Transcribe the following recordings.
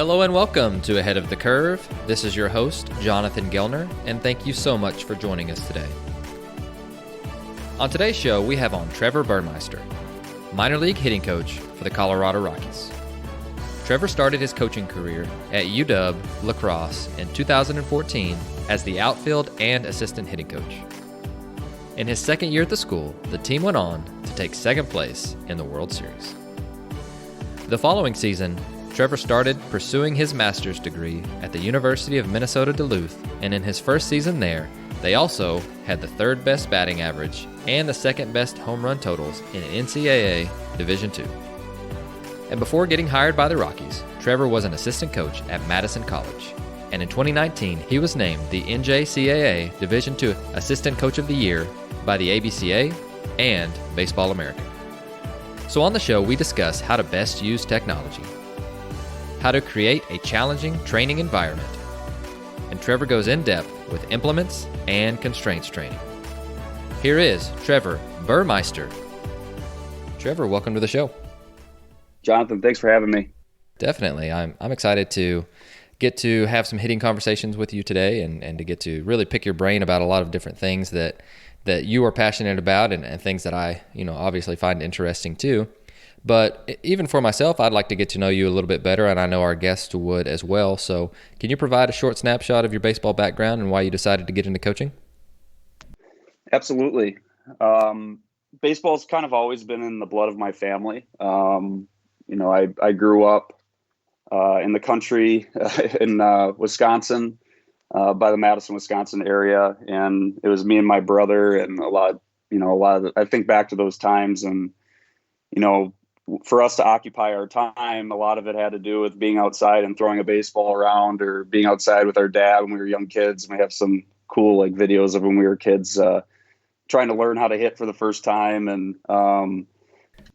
Hello and welcome to Ahead of the Curve. This is your host, Jonathan Gellner, and thank you so much for joining us today. On today's show, we have on Trevor Burmeister, minor league hitting coach for the Colorado Rockies. Trevor started his coaching career at UW-La Crosse in 2014 as the outfield and assistant hitting coach. In his second year at the school, the team went on to take second place in the World Series. The following season, Trevor started pursuing his master's degree at the University of Minnesota Duluth, and in his first season there, they also had the third best batting average and the second best home run totals in NCAA Division II. And before getting hired by the Rockies, Trevor was an assistant coach at Madison College. And in 2019, he was named the NJCAA Division II Assistant Coach of the Year by the ABCA and Baseball America. So on the show, we discuss how to best use technology, how to create a challenging training environment, and Trevor goes in depth with implements and constraints training. Here is Trevor Burmeister. Trevor, welcome to the show. Jonathan, thanks for having me. Definitely. I'm excited to get to have some hitting conversations with you today and to get to really pick your brain about a lot of different things that you are passionate about and things that I, obviously find interesting too. But even for myself, I'd like to get to know you a little bit better, and I know our guests would as well. So can you provide a short snapshot of your baseball background and why you decided to get into coaching? Absolutely. Baseball's kind of always been in the blood of my family. I grew up in the country in Wisconsin, by the Madison, Wisconsin area, and it was me and my brother and a lot of I think back to those times, and for us to occupy our time, a lot of it had to do with being outside and throwing a baseball around, or being outside with our dad when we were young kids. And we have some cool videos of when we were kids trying to learn how to hit for the first time. And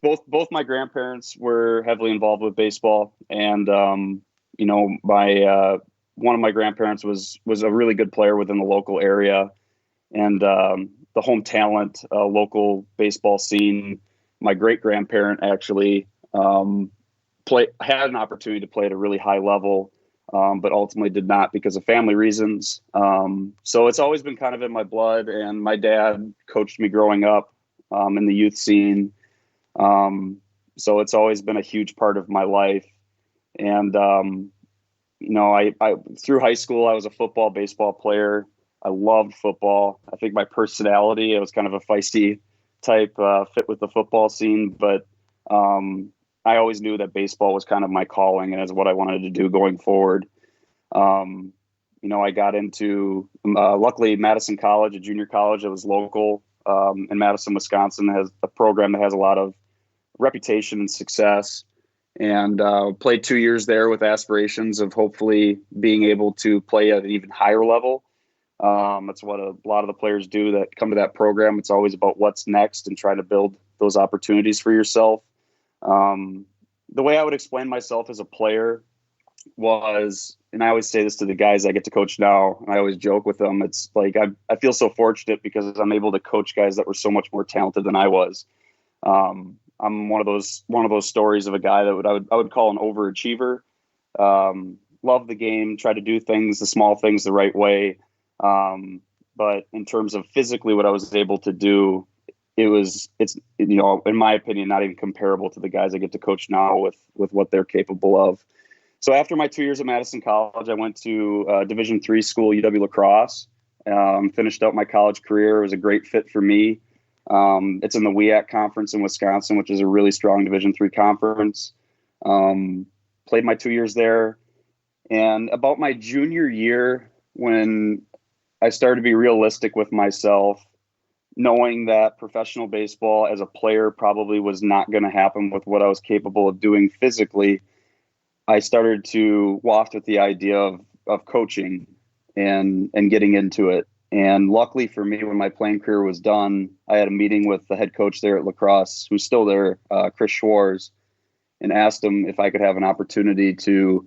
both my grandparents were heavily involved with baseball, and my one of my grandparents was a really good player within the local area, and the home talent local baseball scene. My great-grandparent actually had an opportunity to play at a really high level, but ultimately did not because of family reasons. So it's always been kind of in my blood, and my dad coached me growing up in the youth scene. So it's always been a huge part of my life. And, I through high school, I was a football, baseball player. I loved football. I think my personality, I was kind of a feisty type, fit with the football scene, but I always knew that baseball was kind of my calling and is what I wanted to do going forward. I got into luckily Madison College, a junior college that was local in Madison, Wisconsin, has a program that has a lot of reputation and success, and played 2 years there with aspirations of hopefully being able to play at an even higher level. That's what a lot of the players do that come to that program. It's always about what's next and try to build those opportunities for yourself. The way I would explain myself as a player was, and I always say this to the guys I get to coach now, and I always joke with them, it's like I feel so fortunate because I'm able to coach guys that were so much more talented than I was. I'm one of those stories of a guy that I would call an overachiever. Love the game, try to do things, the small things the right way. But in terms of physically what I was able to do, it's in my opinion, not even comparable to the guys I get to coach now with what they're capable of. So after my 2 years at Madison College, I went to Division III school, UW-La Crosse, finished out my college career. It was a great fit for me. It's in the WEAC conference in Wisconsin, which is a really strong Division III conference. Played my 2 years there. And about my junior year, when I started to be realistic with myself, knowing that professional baseball as a player probably was not going to happen with what I was capable of doing physically, I started to waft with the idea of coaching and getting into it. And luckily for me, when my playing career was done, I had a meeting with the head coach there at La Crosse, who's still there, Chris Schwarz, and asked him if I could have an opportunity to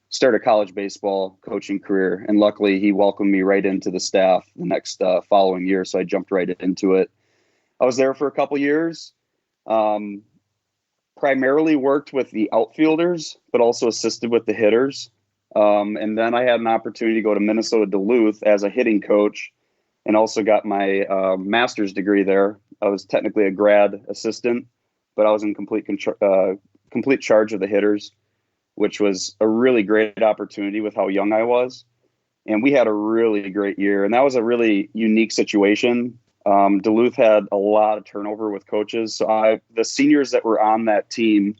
start a college baseball coaching career. And luckily he welcomed me right into the staff the next following year. So I jumped right into it. I was there for a couple years. primarily worked with the outfielders, but also assisted with the hitters. And then I had an opportunity to go to Minnesota Duluth as a hitting coach, and also got my master's degree there. I was technically a grad assistant, but I was in complete charge of the hitters, which was a really great opportunity with how young I was. And we had a really great year. And that was a really unique situation. Duluth had a lot of turnover with coaches. So the seniors that were on that team,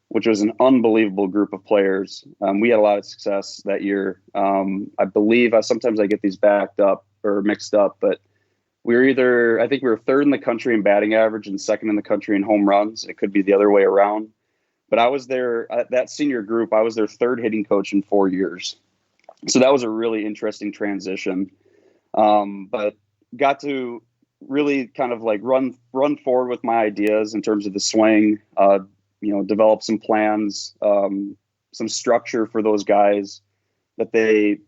which was an unbelievable group of players, we had a lot of success that year. I believe sometimes I get these backed up or mixed up, but I think we were third in the country in batting average and second in the country in home runs. It could be the other way around. But I was there, that senior group, I was their third hitting coach in 4 years. So that was a really interesting transition. But got to really kind of like run forward with my ideas in terms of the swing, develop some plans, some structure for those guys that they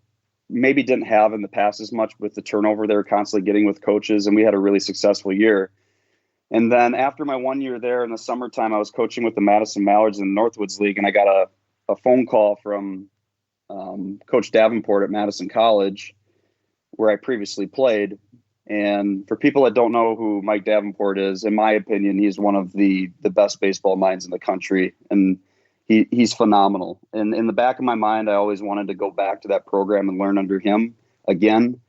maybe didn't have in the past as much with the turnover they were constantly getting with coaches. And we had a really successful year. And then after my 1 year there in the summertime, I was coaching with the Madison Mallards in the Northwoods League, and I got a phone call from Coach Davenport at Madison College, where I previously played. And for people that don't know who Mike Davenport is, in my opinion, he's one of the best baseball minds in the country, and he's phenomenal. And in the back of my mind, I always wanted to go back to that program and learn under him again.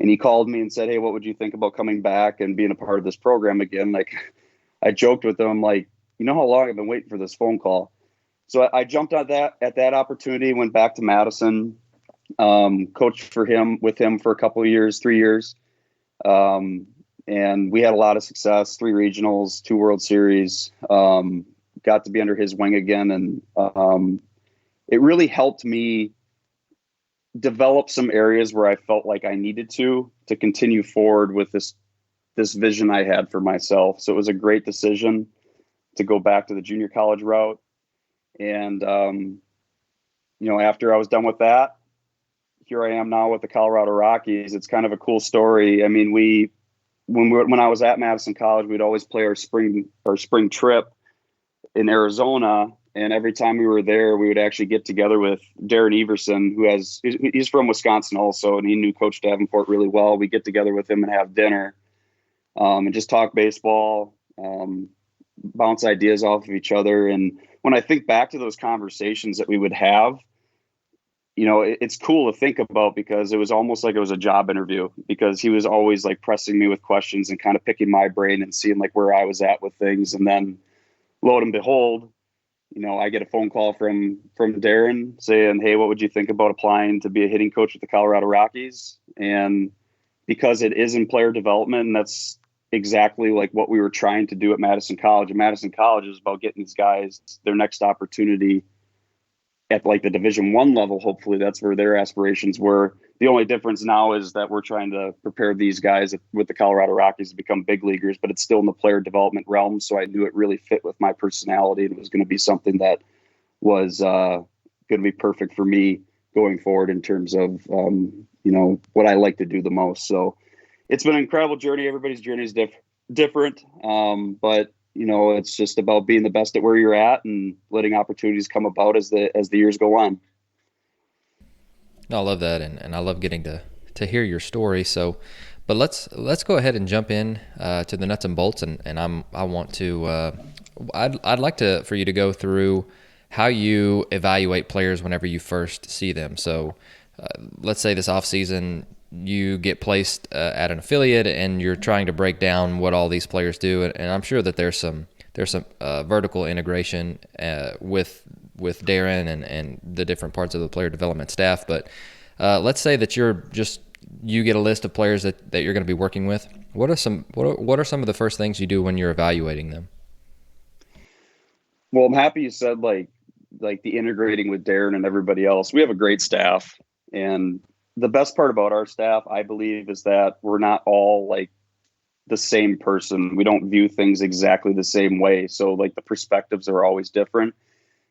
And he called me and said, "Hey, what would you think about coming back and being a part of this program again?" Like, I joked with him, like, you know how long I've been waiting for this phone call. So I jumped at that opportunity, went back to Madison, coached with him for a couple of years, 3 years. And we had a lot of success, 3 regionals, 2 World Series, got to be under his wing again. And it really helped me develop some areas where I felt like I needed to continue forward with this vision I had for myself. So it was a great decision to go back to the junior college route. And, after I was done with that, here I am now with the Colorado Rockies. It's kind of a cool story. I mean, when I was at Madison College, we'd always play our spring trip in Arizona. And every time we were there, we would actually get together with Darren Everson, he's from Wisconsin also, and he knew Coach Davenport really well. We get together with him and have dinner, and just talk baseball, bounce ideas off of each other. And when I think back to those conversations that we would have, it's cool to think about, because it was almost like it was a job interview, because he was always like pressing me with questions and kind of picking my brain and seeing like where I was at with things. And then lo and behold, I get a phone call from Darren saying, "Hey, what would you think about applying to be a hitting coach with the Colorado Rockies?" And because it is in player development, and that's exactly like what we were trying to do at Madison College. And Madison College is about getting these guys their next opportunity at like the Division I level. Hopefully that's where their aspirations were. The only difference now is that we're trying to prepare these guys with the Colorado Rockies to become big leaguers, but it's still in the player development realm. So I knew it really fit with my personality, and it was going to be something that was going to be perfect for me going forward in terms of, what I like to do the most. So it's been an incredible journey. Everybody's journey is different. But it's just about being the best at where you're at and letting opportunities come about as the years go on. I love that, and I love getting to hear your story. So, but let's go ahead and jump in to the nuts and bolts, and I'd like for you to go through how you evaluate players whenever you first see them. So, let's say this off season you get placed at an affiliate, and you're trying to break down what all these players do, and I'm sure that there's some vertical integration with Darren and the different parts of the player development staff. But let's say that you get a list of players that you're going to be working with. What are some of the first things you do when you're evaluating them? Well, I'm happy you said like the integrating with Darren and everybody else. We have a great staff, and the best part about our staff, I believe, is that we're not all like the same person. We don't view things exactly the same way. So like the perspectives are always different.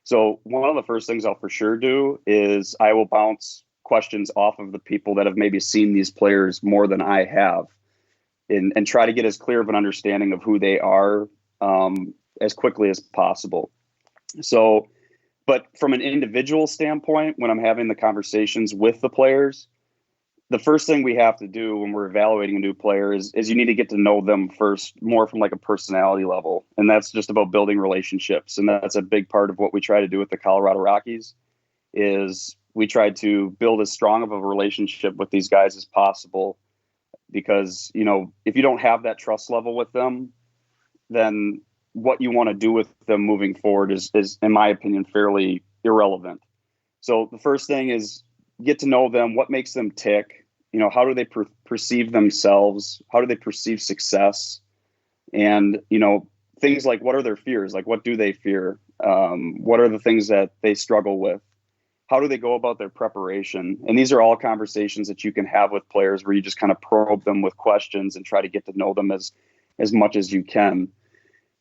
So one of the first things I'll for sure do is I will bounce questions off of the people that have maybe seen these players more than I have, and try to get as clear of an understanding of who they are as quickly as possible. So, but from an individual standpoint, when I'm having the conversations with the players, the first thing we have to do when we're evaluating a new player is you need to get to know them first, more from like a personality level. And that's just about building relationships. And that's a big part of what we try to do with the Colorado Rockies is we try to build as strong of a relationship with these guys as possible. Because, if you don't have that trust level with them, then what you want to do with them moving forward is, in my opinion, fairly irrelevant. So the first thing is get to know them. What makes them tick? How do they perceive themselves? How do they perceive success? And, things like, what are their fears? Like, what do they fear? What are the things that they struggle with? How do they go about their preparation? And these are all conversations that you can have with players where you just kind of probe them with questions and try to get to know them as much as you can.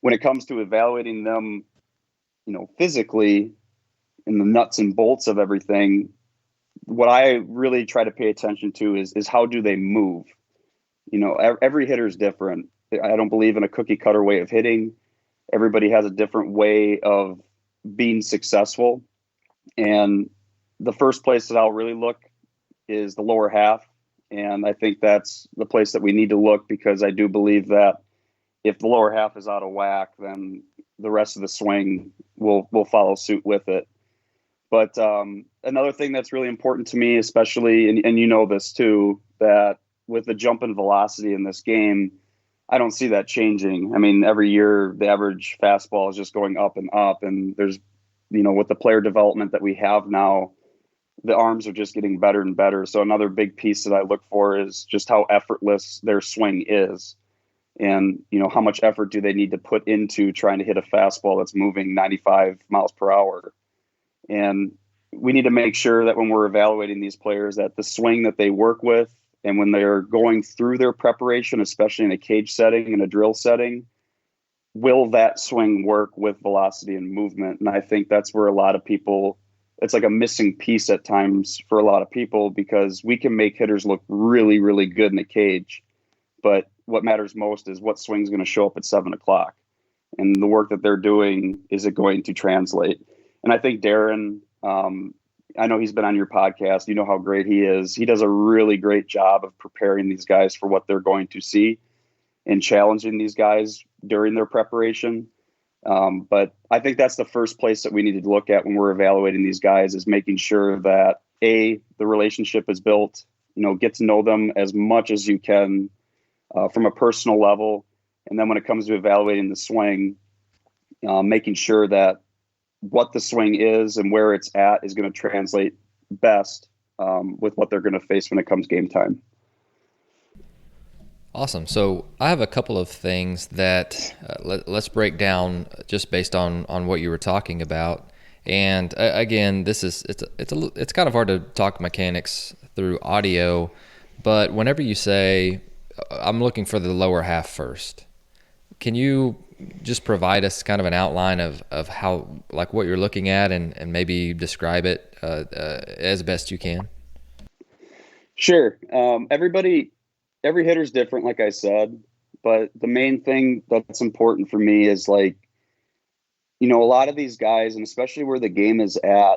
When it comes to evaluating them, physically in the nuts and bolts of everything, what I really try to pay attention to is how do they move? Every hitter is different. I don't believe in a cookie cutter way of hitting. Everybody has a different way of being successful. And the first place that I'll really look is the lower half. And I think that's the place that we need to look, because I do believe that if the lower half is out of whack, then the rest of the swing will follow suit with it. But another thing that's really important to me, especially, and this too, that with the jump in velocity in this game, I don't see that changing. I mean, every year the average fastball is just going up and up, and there's, with the player development that we have now, the arms are just getting better and better. So another big piece that I look for is just how effortless their swing is. And, how much effort do they need to put into trying to hit a fastball that's moving 95 miles per hour? And we need to make sure that when we're evaluating these players, that the swing that they work with, and when they're going through their preparation, especially in a cage setting and a drill setting, will that swing work with velocity and movement? And I think that's where a lot of people, it's like a missing piece at times for a lot of people, because we can make hitters look really, really good in a cage. But what matters most is what swing's going to show up at 7:00. And the work that they're doing, is it going to translate? And I think Darren, I know he's been on your podcast. You know how great he is. He does a really great job of preparing these guys for what they're going to see and challenging these guys during their preparation. But I think that's the first place that we need to look at when we're evaluating these guys, is making sure that the relationship is built, get to know them as much as you can from a personal level. And then when it comes to evaluating the swing, making sure that what the swing is and where it's at is going to translate best with what they're going to face when it comes game time. Awesome. So I have a couple of things that let's break down just based on what you were talking about. And again, it's kind of hard to talk mechanics through audio, but whenever you say I'm looking for the lower half first, can you just provide us kind of an outline of how, like, what you're looking at, and maybe describe it as best you can? Sure. Every hitter's different, like I said, but the main thing that's important for me is, like, a lot of these guys, and especially where the game is at,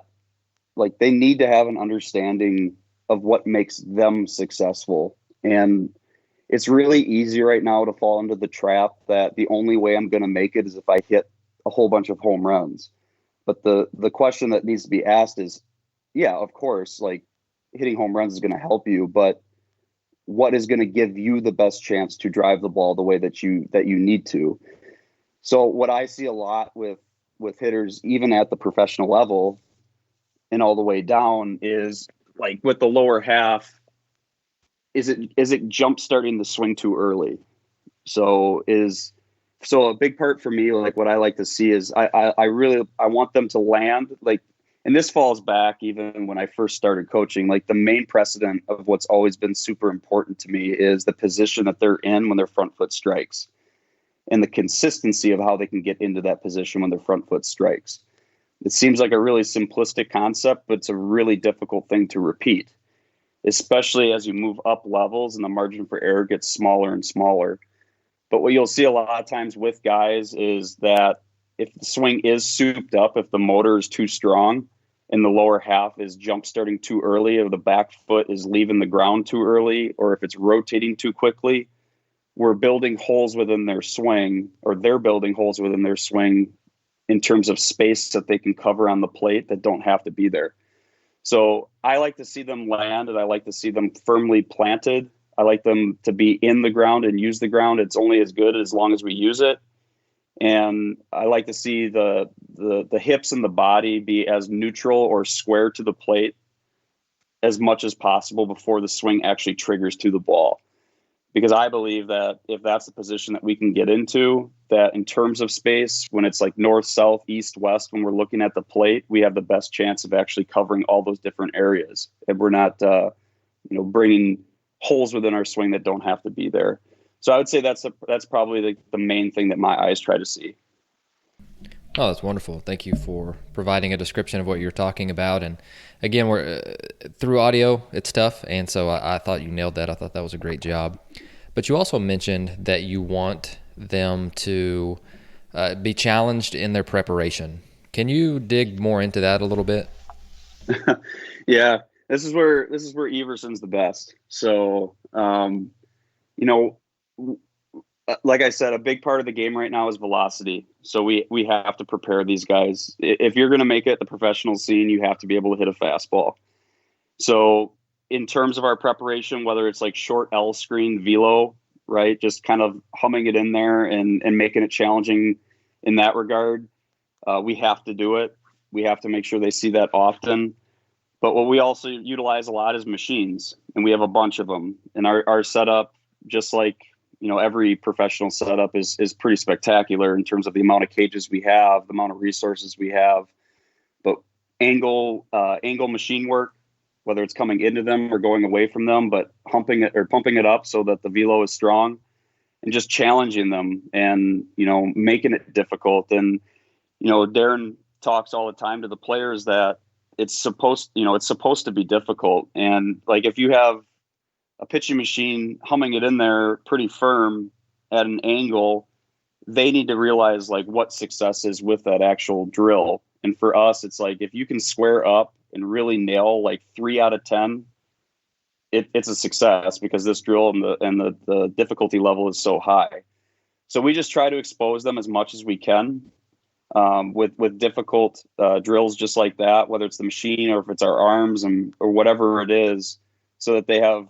like, they need to have an understanding of what makes them successful. And it's really easy right now to fall into the trap that the only way I'm going to make it is if I hit a whole bunch of home runs. But the question that needs to be asked is, yeah, of course, like, hitting home runs is going to help you, but what is going to give you the best chance to drive the ball the way that you need to? So what I see a lot with hitters, even at the professional level and all the way down, is, like, with the lower half, is it jump starting the swing too early? So a big part for me, like, what I like to see is I want them to land, like, and this falls back even when I first started coaching, like, the main precedent of what's always been super important to me is the position that they're in when their front foot strikes, and the consistency of how they can get into that position when their front foot strikes. It seems like a really simplistic concept, but it's a really difficult thing to repeat, especially as you move up levels and the margin for error gets smaller and smaller. But what you'll see a lot of times with guys is that if the swing is souped up, if the motor is too strong and the lower half is jump starting too early, or the back foot is leaving the ground too early, or if it's rotating too quickly, we're building holes within their swing, or they're building holes within their swing in terms of space that they can cover on the plate that don't have to be there. So I like to see them land, and I like to see them firmly planted. I like them to be in the ground and use the ground. It's only as good as long as we use it. And I like to see the hips and the body be as neutral or square to the plate as much as possible before the swing actually triggers to the ball. Because I believe that if that's the position that we can get into, that in terms of space, when it's like north, south, east, west, when we're looking at the plate, we have the best chance of actually covering all those different areas. And we're not, bringing holes within our swing that don't have to be there. So I would say that's probably the main thing that my eyes try to see. Oh, that's wonderful. Thank you for providing a description of what you're talking about. And again, we're through audio, it's tough. And so I thought you nailed that. I thought that was a great job. But you also mentioned that you want them to be challenged in their preparation. Can you dig more into that a little bit? Yeah, this is where Everson's the best. So, like I said, a big part of the game right now is velocity. So we have to prepare these guys. If you're going to make it the professional scene, you have to be able to hit a fastball. So in terms of our preparation, whether it's like short L screen velo, right, just kind of humming it in there and making it challenging in that regard, we have to do it. We have to make sure they see that often. But what we also utilize a lot is machines, and we have a bunch of them. And our setup, just like every professional setup, is pretty spectacular in terms of the amount of cages we have, the amount of resources we have. But angle machine work, whether it's coming into them or going away from them, but pumping it up so that the velo is strong, and just challenging them and making it difficult. And Darren talks all the time to the players that it's supposed to be difficult. And like if you have a pitching machine humming it in there pretty firm at an angle, they need to realize like what success is with that actual drill. And for us, it's like if you can square up and really nail like 3 out of 10, it's a success, because this drill and the difficulty level is so high. So we just try to expose them as much as we can with difficult drills just like that, whether it's the machine or if it's our arms or whatever it is, so that they have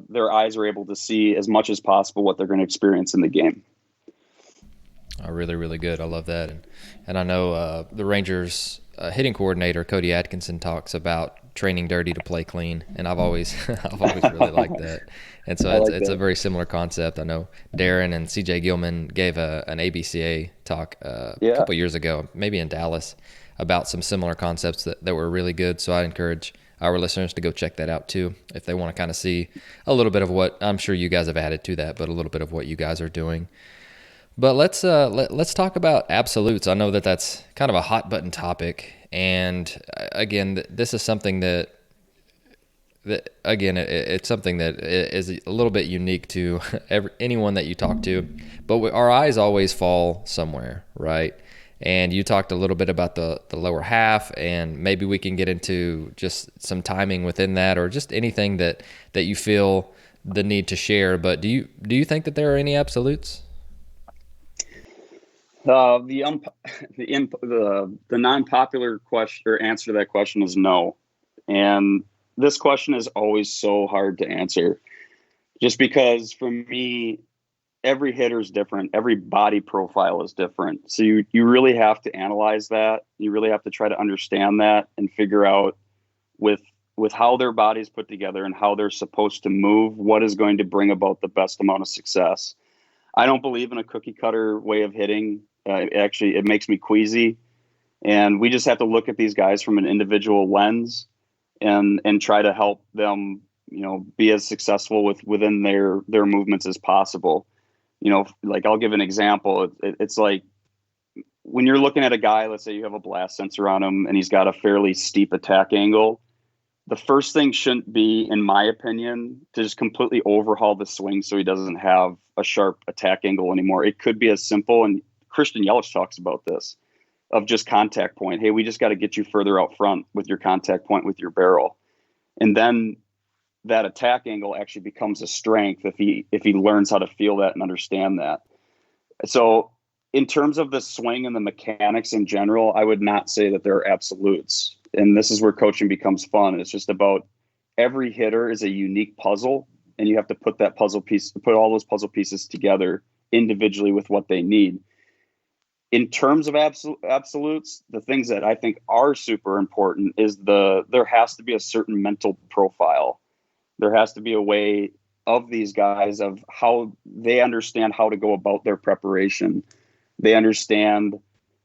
their eyes are able to see as much as possible what they're going to experience in the game. Oh, really, really good. I love that. And I know the Rangers hitting coordinator, Cody Atkinson, talks about training dirty to play clean. And I've always really liked that. And so it's a very similar concept. I know Darren and CJ Gilman gave an ABCA talk a couple years ago, maybe in Dallas, about some similar concepts that were really good. So I encourage our listeners to go check that out too, if they want to kind of see a little bit of what I'm sure you guys have added to that, but a little bit of what you guys are doing. But let's talk about absolutes. I know that's kind of a hot button topic, and again, this is something that it's something that is a little bit unique to anyone that you talk to. But our eyes always fall somewhere, right? And you talked a little bit about the lower half, and maybe we can get into just some timing within that, or just anything that you feel the need to share. But do you think that there are any absolutes? The non-popular question or answer to that question is no. And this question is always so hard to answer, just because for me, every hitter is different. Every body profile is different. So you really have to analyze that. You really have to try to understand that and figure out with how their body's put together and how they're supposed to move, what is going to bring about the best amount of success. I don't believe in a cookie cutter way of hitting. Actually, it makes me queasy. And we just have to look at these guys from an individual lens and try to help them, be as successful within their movements as possible. Like I'll give an example. It's like when you're looking at a guy, let's say you have a blast sensor on him and he's got a fairly steep attack angle. The first thing shouldn't be, in my opinion, to just completely overhaul the swing so he doesn't have a sharp attack angle anymore. It could be as simple, and Christian Yelich talks about this. of just contact point. Hey, we just got to get you further out front with your contact point with your barrel. And then that attack angle actually becomes a strength if he learns how to feel that and understand that. So in terms of the swing and the mechanics in general, I would not say that there are absolutes. And this is where coaching becomes fun. It's just about every hitter is a unique puzzle, and you have to put all those puzzle pieces together individually with what they need. In terms of absolutes, the things that I think are super important is there has to be a certain mental profile. There has to be a way of these guys of how they understand how to go about their preparation. They understand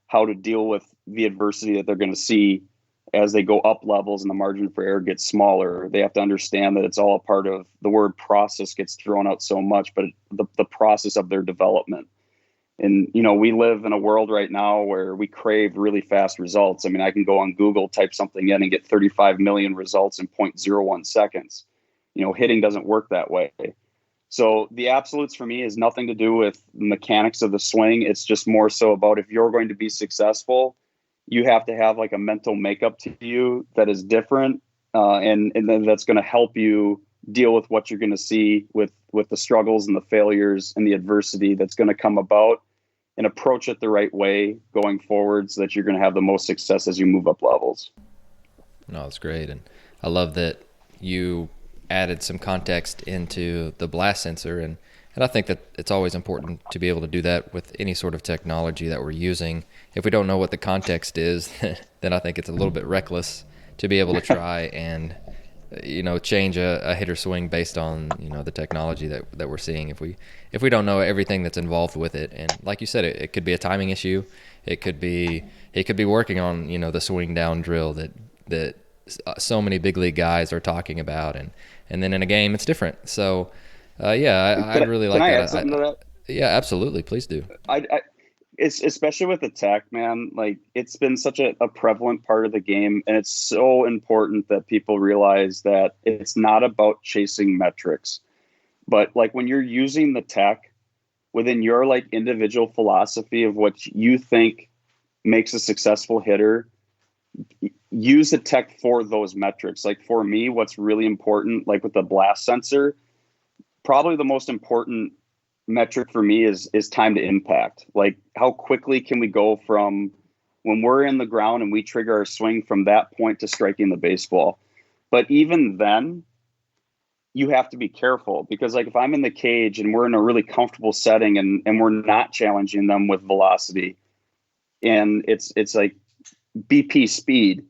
how to deal with the adversity that they're going to see as they go up levels and the margin for error gets smaller. They have to understand that it's all a part of the word process gets thrown out so much, but the process of their development. And, we live in a world right now where we crave really fast results. I mean, I can go on Google, type something in and get 35 million results in 0.01 seconds. Hitting doesn't work that way. So the absolutes for me is nothing to do with mechanics of the swing. It's just more so about if you're going to be successful, you have to have like a mental makeup to you that is different. And then that's going to help you deal with what you're going to see with the struggles and the failures and the adversity that's going to come about, and approach it the right way going forward so that you're going to have the most success as you move up levels. No, that's great. And I love that you added some context into the blast sensor. And I think that it's always important to be able to do that with any sort of technology that we're using. If we don't know what the context is, then I think it's a little bit reckless to be able to try and change a hitter swing based on the technology that we're seeing. If we don't know everything that's involved with it, and like you said, it could be a timing issue. It could be working on the swing down drill that so many big league guys are talking about, and then in a game it's different. So I really like that. Can I add something to that? Yeah, absolutely. Please do. It's especially with attack, man, like it's been such a prevalent part of the game, and it's so important that people realize that it's not about chasing metrics, but like when you're using the tech within your like individual philosophy of what you think makes a successful hitter, use the tech for those metrics. Like for me, what's really important, like with the blast sensor, probably the most important metric for me is time to impact. Like how quickly can we go from when we're in the ground and we trigger our swing from that point to striking the baseball. But even then, you have to be careful, because like if I'm in the cage and we're in a really comfortable setting and we're not challenging them with velocity, and it's like BP speed,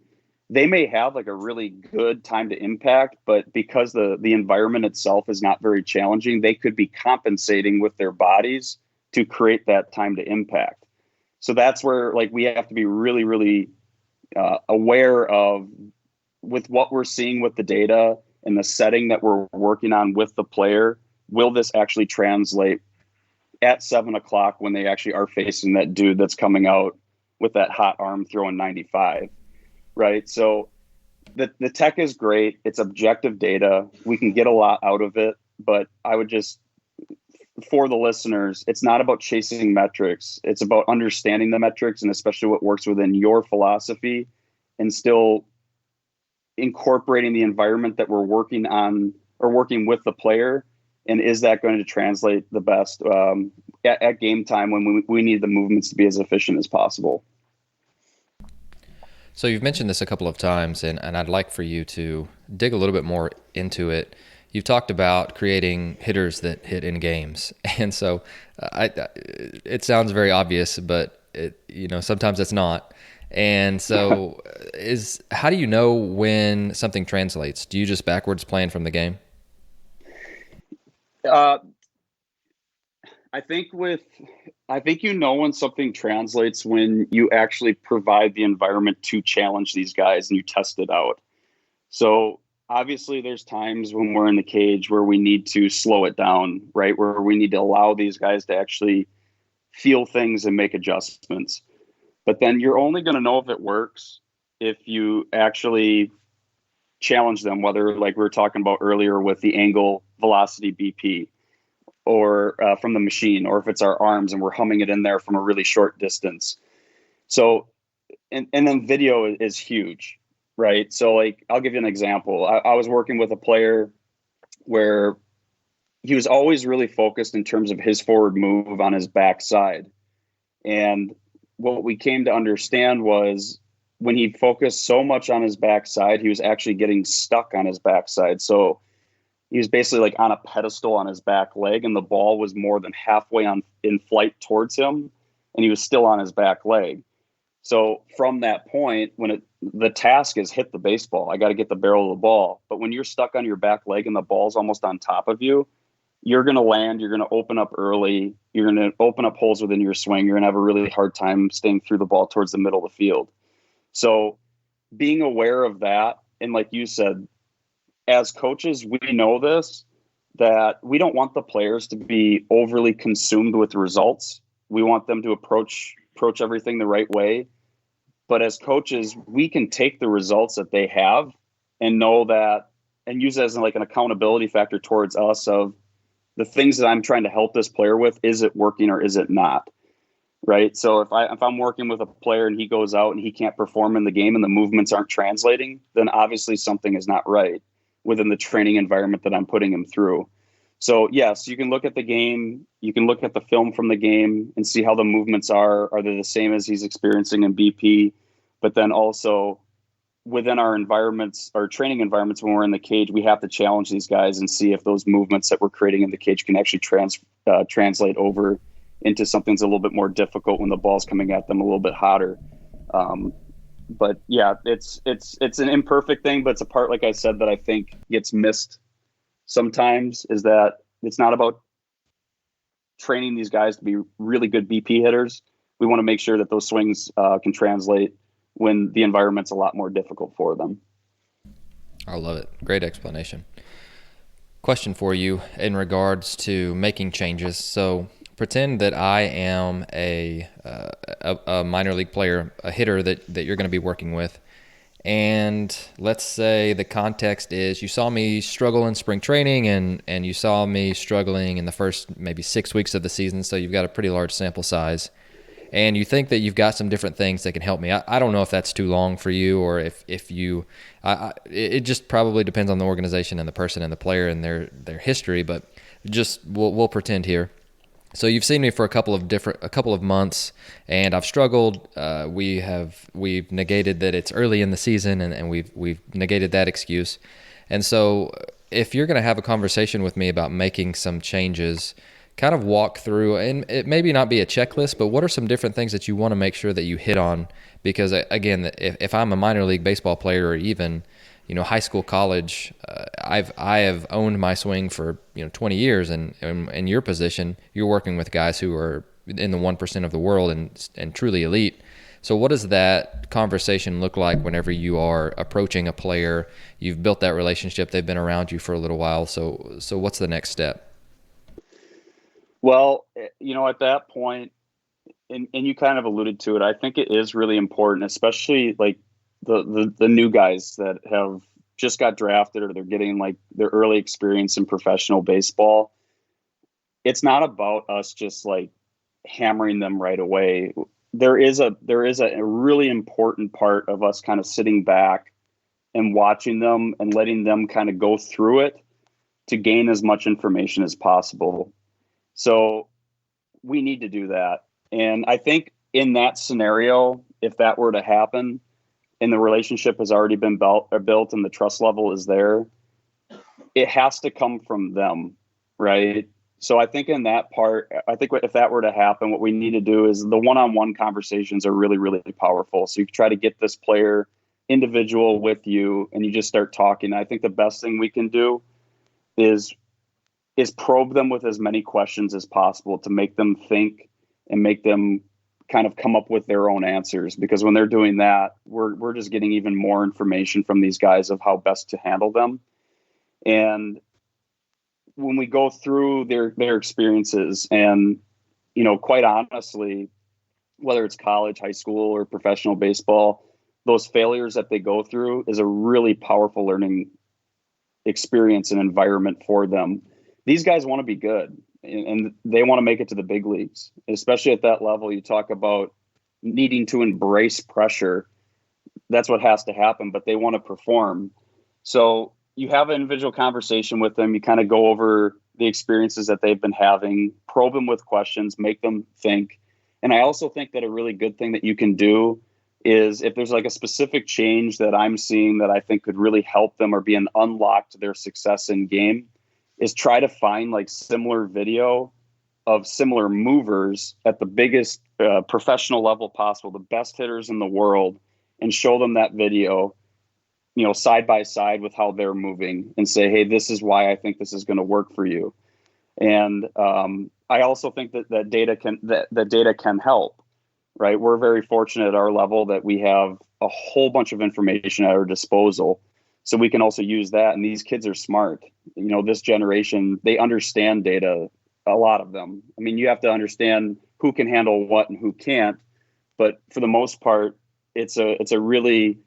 they may have like a really good time to impact, but because the environment itself is not very challenging, they could be compensating with their bodies to create that time to impact. So that's where like we have to be really, really aware of with what we're seeing with the data and the setting that we're working on with the player. Will this actually translate at 7:00 when they actually are facing that dude that's coming out with that hot arm throwing 95? Right. So the tech is great. It's objective data. We can get a lot out of it, but I would just, for the listeners, it's not about chasing metrics. It's about understanding the metrics, and especially what works within your philosophy, and still incorporating the environment that we're working on or working with the player. And is that going to translate the best at game time when we need the movements to be as efficient as possible? So you've mentioned this a couple of times, and I'd like for you to dig a little bit more into it. You've talked about creating hitters that hit in games. And so it sounds very obvious, but sometimes it's not. And so how do you know when something translates? Do you just backwards plan from the game? I think when something translates when you actually provide the environment to challenge these guys and you test it out. So obviously there's times when we're in the cage where we need to slow it down, right? Where we need to allow these guys to actually feel things and make adjustments. But then you're only going to know if it works if you actually challenge them, whether like we were talking about earlier with the angle velocity BP, or from the machine, or if it's our arms and we're humming it in there from a really short distance. So and then video is huge, right? So like, I'll give you an example. I was working with a player where he was always really focused in terms of his forward move on his backside. And what we came to understand was when he focused so much on his backside, he was actually getting stuck on his backside. So he was basically like on a pedestal on his back leg, and the ball was more than halfway in flight towards him, and he was still on his back leg. So from that point, when the task is hit the baseball, I got to get the barrel of the ball. But when you're stuck on your back leg and the ball's almost on top of you, you're going to land, you're going to open up early, you're going to open up holes within your swing, you're going to have a really hard time staying through the ball towards the middle of the field. So being aware of that, and like you said, as coaches, we know this, that we don't want the players to be overly consumed with results. We want them to approach everything the right way. But as coaches, we can take the results that they have and know that, and use it as like an accountability factor towards us of the things that I'm trying to help this player with. Is it working or is it not? Right. So if I'm working with a player and he goes out and he can't perform in the game and the movements aren't translating, then obviously something is not right within the training environment that I'm putting him through. So yes, you can look at the game, you can look at the film from the game and see how the movements are. Are they the same as he's experiencing in BP? But then also within our environments, our training environments, when we're in the cage, we have to challenge these guys and see if those movements that we're creating in the cage can actually translate over into something that's a little bit more difficult when the ball's coming at them a little bit hotter. But yeah, it's an imperfect thing, but it's a part, like I said, that I think gets missed sometimes, is that it's not about training these guys to be really good BP hitters. We want to make sure that those swings can translate when the environment's a lot more difficult for them. I love it. Great explanation. Question for you in regards to making changes. So pretend that I am a minor league player, a hitter that you're going to be working with. And let's say the context is you saw me struggle in spring training and you saw me struggling in the first maybe 6 weeks of the season. So you've got a pretty large sample size. And you think that you've got some different things that can help me. I don't know if that's too long for you, or if you, it just probably depends on the organization and the person and the player and their history. But just we'll pretend here. So you've seen me for a couple of months, and I've struggled. We've negated that it's early in the season, and we've negated that excuse. And so if you're going to have a conversation with me about making some changes, kind of walk through, and it maybe not be a checklist, but what are some different things that you want to make sure that you hit on? Because again, if I'm a minor league baseball player, or even high school, college, I have owned my swing for 20 years, and in your position, you're working with guys who are in the 1% of the world and truly elite. So what does that conversation look like whenever you are approaching a player? You've built that relationship, they've been around you for a little while. So what's the next step? Well, at that point, and you kind of alluded to it, I think it is really important, especially like the new guys that have just got drafted, or they're getting like their early experience in professional baseball. It's not about us just like hammering them right away. There is a really important part of us kind of sitting back and watching them and letting them kind of go through it to gain as much information as possible. So we need to do that. And I think in that scenario, if that were to happen and the relationship has already been built and the trust level is there, it has to come from them, right? So I think in that part, I think if that were to happen, what we need to do is the one-on-one conversations are really, really powerful. So you try to get this player individual with you and you just start talking. I think the best thing we can do is probe them with as many questions as possible to make them think and make them kind of come up with their own answers. Because when they're doing that, we're just getting even more information from these guys of how best to handle them. And when we go through their experiences, and, quite honestly, whether it's college, high school, or professional baseball, those failures that they go through is a really powerful learning experience and environment for them. These guys want to be good and they want to make it to the big leagues, especially at that level. You talk about needing to embrace pressure. That's what has to happen, but they want to perform. So you have an individual conversation with them. You kind of go over the experiences that they've been having, probe them with questions, make them think. And I also think that a really good thing that you can do is if there's like a specific change that I'm seeing that I think could really help them or be an unlock to their success in game, is try to find like similar video of similar movers at the biggest professional level possible, the best hitters in the world, and show them that video, side by side with how they're moving, and say, hey, this is why I think this is going to work for you. And I also think that data can help, right? We're very fortunate at our level that we have a whole bunch of information at our disposal. So we can also use that. And these kids are smart. This generation, they understand data, a lot of them. I mean, you have to understand who can handle what and who can't. But for the most part, it's a really,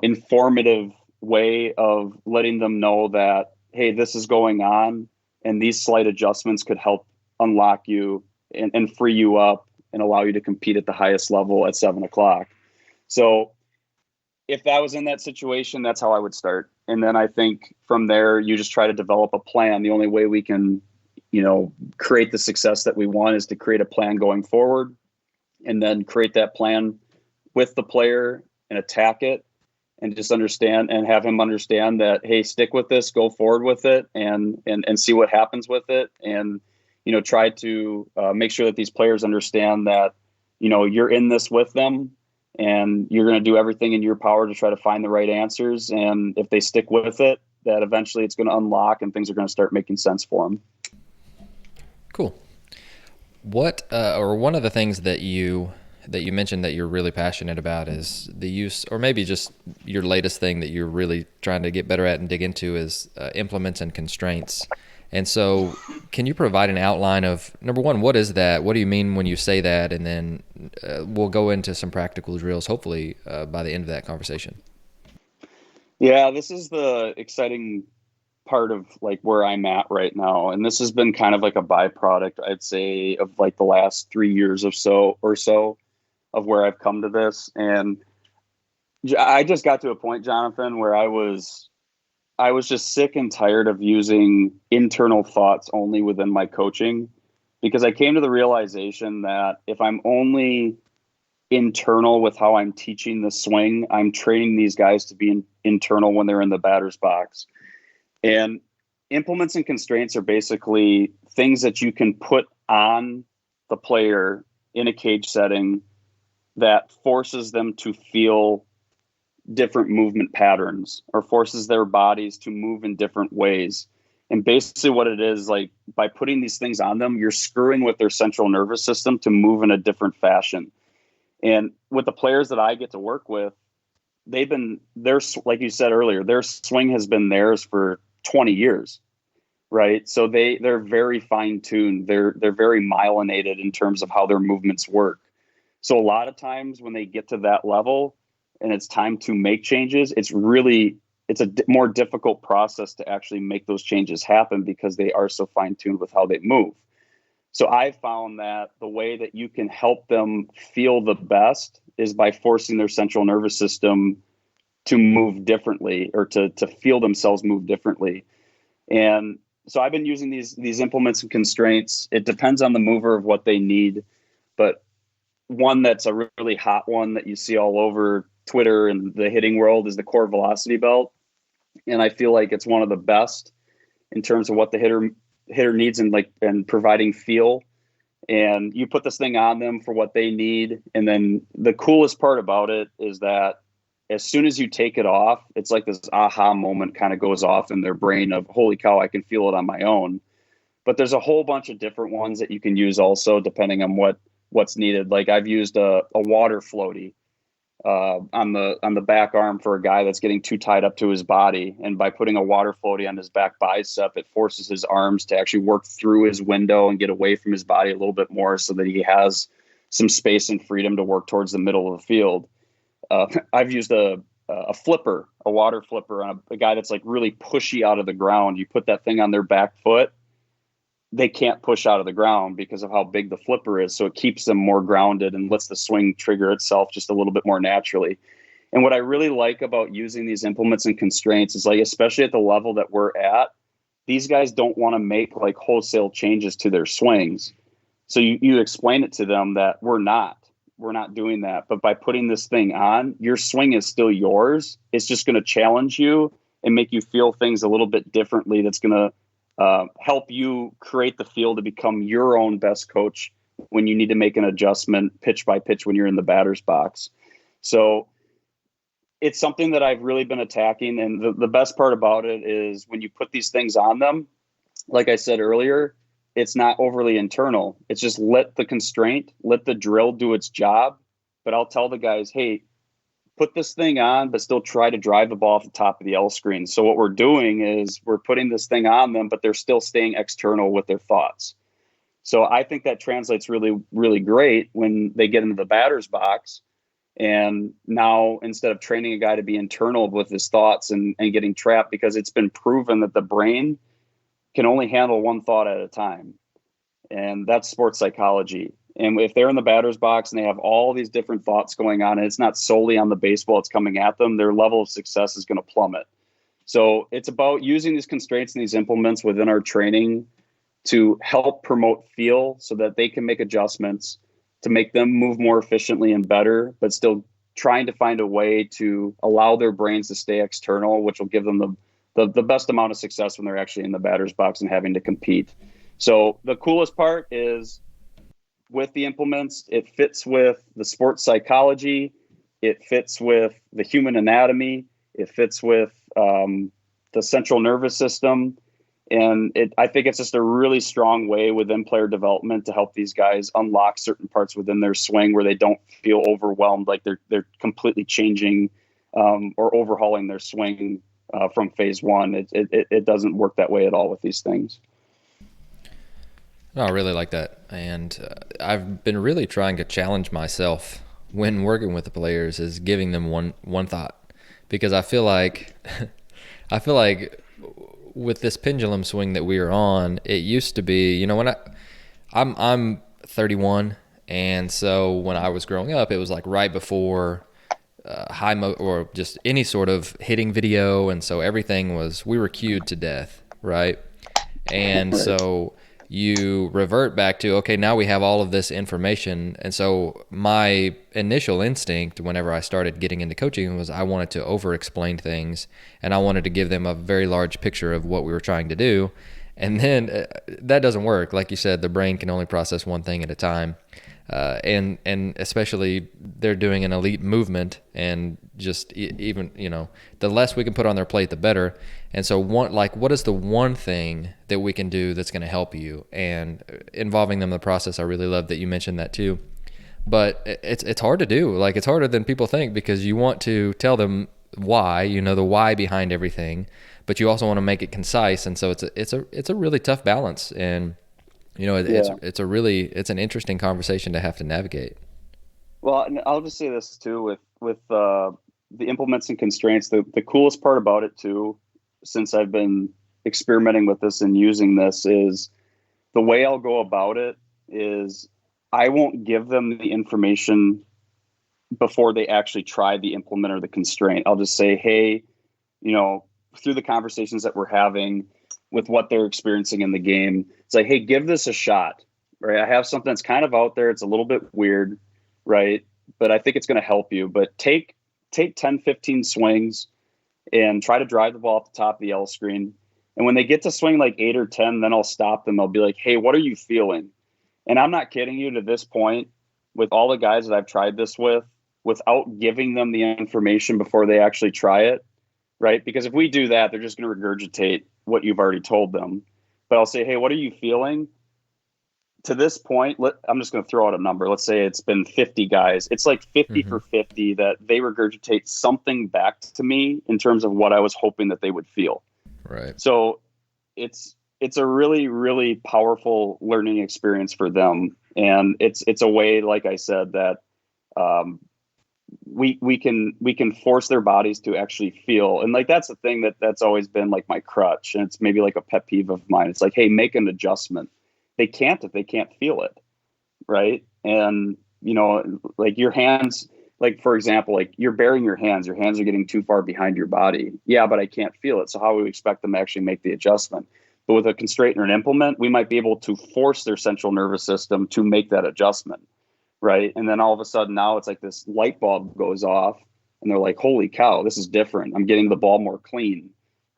informative way of letting them know that, hey, this is going on, and these slight adjustments could help unlock you and free you up and allow you to compete at the highest level at 7:00. So if that was in that situation, that's how I would start. And then I think from there, you just try to develop a plan. The only way we can, create the success that we want is to create a plan going forward, and then create that plan with the player and attack it, and just understand and have him understand that, hey, stick with this, go forward with it, and see what happens with it. And, try to make sure that these players understand that, you're in this with them, and you're going to do everything in your power to try to find the right answers. And if they stick with it, that eventually it's going to unlock and things are going to start making sense for them. Cool. What, or one of the things that you mentioned that you're really passionate about is the use, or maybe just your latest thing that you're really trying to get better at and dig into, is implements and constraints. And so can you provide an outline of, number one, what is that? What do you mean when you say that? And then we'll go into some practical drills, hopefully by the end of that conversation. Yeah, this is the exciting part of like where I'm at right now. And this has been kind of like a byproduct, I'd say, of like the last 3 years or so of where I've come to this. And I just got to a point, Jonathan, where I was just sick and tired of using internal thoughts only within my coaching, because I came to the realization that if I'm only internal with how I'm teaching the swing, I'm training these guys to be internal when they're in the batter's box. And implements and constraints are basically things that you can put on the player in a cage setting that forces them to feel different movement patterns, or forces their bodies to move in different ways. And basically what it is, like, by putting these things on them, you're screwing with their central nervous system to move in a different fashion. And with the players that I get to work with, like you said earlier, their swing has been theirs for 20 years, right? So they're very fine-tuned. They're very myelinated in terms of how their movements work. So a lot of times when they get to that level and it's time to make changes, it's a more difficult process to actually make those changes happen, because they are so fine-tuned with how they move. So I found that the way that you can help them feel the best is by forcing their central nervous system to move differently, or to feel themselves move differently. And so I've been using these implements and constraints. It depends on the mover of what they need, but one that's a really hot one that you see all over Twitter and the hitting world is the core velocity belt. And I feel like it's one of the best in terms of what the hitter needs, and providing feel. And you put this thing on them for what they need. And then the coolest part about it is that as soon as you take it off, it's like this aha moment kind of goes off in their brain of, holy cow, I can feel it on my own. But there's a whole bunch of different ones that you can use also, depending on what's needed. Like I've used a water floaty on the back arm for a guy that's getting too tied up to his body. And by putting a water floaty on his back bicep, it forces his arms to actually work through his window and get away from his body a little bit more, so that he has some space and freedom to work towards the middle of the field. I've used a flipper, a water flipper on a guy that's like really pushy out of the ground. You put that thing on their back foot, they can't push out of the ground because of how big the flipper is. So it keeps them more grounded and lets the swing trigger itself just a little bit more naturally. And what I really like about using these implements and constraints is, like, especially at the level that we're at, these guys don't want to make like wholesale changes to their swings. So you explain it to them that we're not doing that. But by putting this thing on, your swing is still yours. It's just going to challenge you and make you feel things a little bit differently. That's going to help you create the feel to become your own best coach when you need to make an adjustment pitch by pitch when you're in the batter's box. So it's something that I've really been attacking. And the best part about it is when you put these things on them, like I said earlier, it's not overly internal. It's just let the drill do its job. But I'll tell the guys, hey, put this thing on, but still try to drive the ball off the top of the L screen. So what we're doing is we're putting this thing on them, but they're still staying external with their thoughts. So I think that translates really, really great when they get into the batter's box. And now, instead of training a guy to be internal with his thoughts and getting trapped, because it's been proven that the brain can only handle one thought at a time. And that's sports psychology. And if they're in the batter's box and they have all these different thoughts going on, and it's not solely on the baseball that's coming at them, their level of success is going to plummet. So it's about using these constraints and these implements within our training to help promote feel so that they can make adjustments to make them move more efficiently and better, but still trying to find a way to allow their brains to stay external, which will give them the best amount of success when they're actually in the batter's box and having to compete. So the coolest part is, with the implements, it fits with the sports psychology, it fits with the human anatomy, it fits with the central nervous system. And I think it's just a really strong way within player development to help these guys unlock certain parts within their swing where they don't feel overwhelmed, like they're completely changing or overhauling their swing from phase one. It doesn't work that way at all with these things. No, I really like that. And I've been really trying to challenge myself when working with the players is giving them one thought, because I feel like with this pendulum swing that we are on, it used to be, when I'm 31, and so when I was growing up, it was like right before or just any sort of hitting video, and so we were cued to death, right? And so you revert back to, okay, now we have all of this information. And so my initial instinct whenever I started getting into coaching was I wanted to over-explain things, and I wanted to give them a very large picture of what we were trying to do. And then that doesn't work. Like you said, the brain can only process one thing at a time. And especially they're doing an elite movement, and just even, the less we can put on their plate, the better. And so what is the one thing that we can do that's going to help you, and involving them in the process? I really love that you mentioned that too. But it's hard to do. Like, it's harder than people think, because you want to tell them why, the why behind everything, but you also want to make it concise. And so it's a really tough balance. And it's an interesting conversation to have to navigate. Well, and I'll just say this too, with the implements and constraints, the coolest part about it too, since I've been experimenting with this and using this, is the way I'll go about it is I won't give them the information before they actually try the implement or the constraint. I'll just say, hey, through the conversations that we're having with what they're experiencing in the game, it's like, hey, give this a shot, right? I have something that's kind of out there. It's a little bit weird, right? But I think it's going to help you. But take 10, 15 swings and try to drive the ball off the top of the L screen. And when they get to swing like 8 or 10, then I'll stop them. I'll be like, hey, what are you feeling? And I'm not kidding you, to this point, with all the guys that I've tried this with, without giving them the information before they actually try it, right? Because if we do that, they're just going to regurgitate what you've already told them. But I'll say, hey, what are you feeling? To this point, I'm just going to throw out a number. Let's say it's been 50 guys. It's like 50 for 50 that they regurgitate something back to me in terms of what I was hoping that they would feel. Right. So it's a really, really powerful learning experience for them. And it's a way, like I said, that we can force their bodies to actually feel. And like, that's the thing that's always been like my crutch. And it's maybe like a pet peeve of mine. It's like, hey, make an adjustment. they can't if they can't feel it, right? And like your hands, like for example, like you're burying your hands are getting too far behind your body. Yeah, but I can't feel it. So how would we expect them to actually make the adjustment? But with a constraint or an implement, we might be able to force their central nervous system to make that adjustment, right? And then all of a sudden now it's like this light bulb goes off and they're like, holy cow, this is different. I'm getting the ball more clean.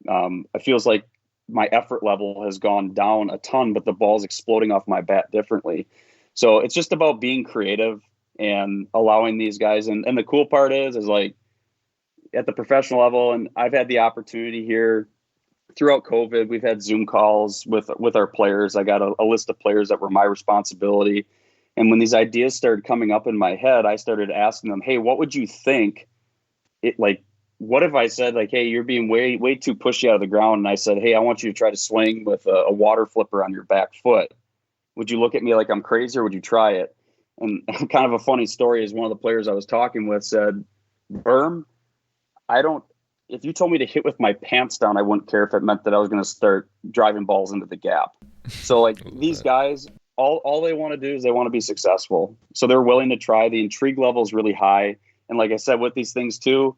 It feels like my effort level has gone down a ton, but the ball's exploding off my bat differently. So it's just about being creative and allowing these guys. And the cool part is like at the professional level, and I've had the opportunity here throughout COVID, we've had Zoom calls with our players. I got a list of players that were my responsibility. And when these ideas started coming up in my head, I started asking them, hey, what would you think what if I said like, hey, you're being way too pushy out of the ground. And I said, hey, I want you to try to swing with a water flipper on your back foot. Would you look at me like I'm crazy or would you try it? And kind of a funny story is one of the players I was talking with said, Berm, if you told me to hit with my pants down, I wouldn't care if it meant that I was going to start driving balls into the gap. So like these guys, all they want to do is they want to be successful. So they're willing to try. The intrigue level is really high. And like I said, with these things too,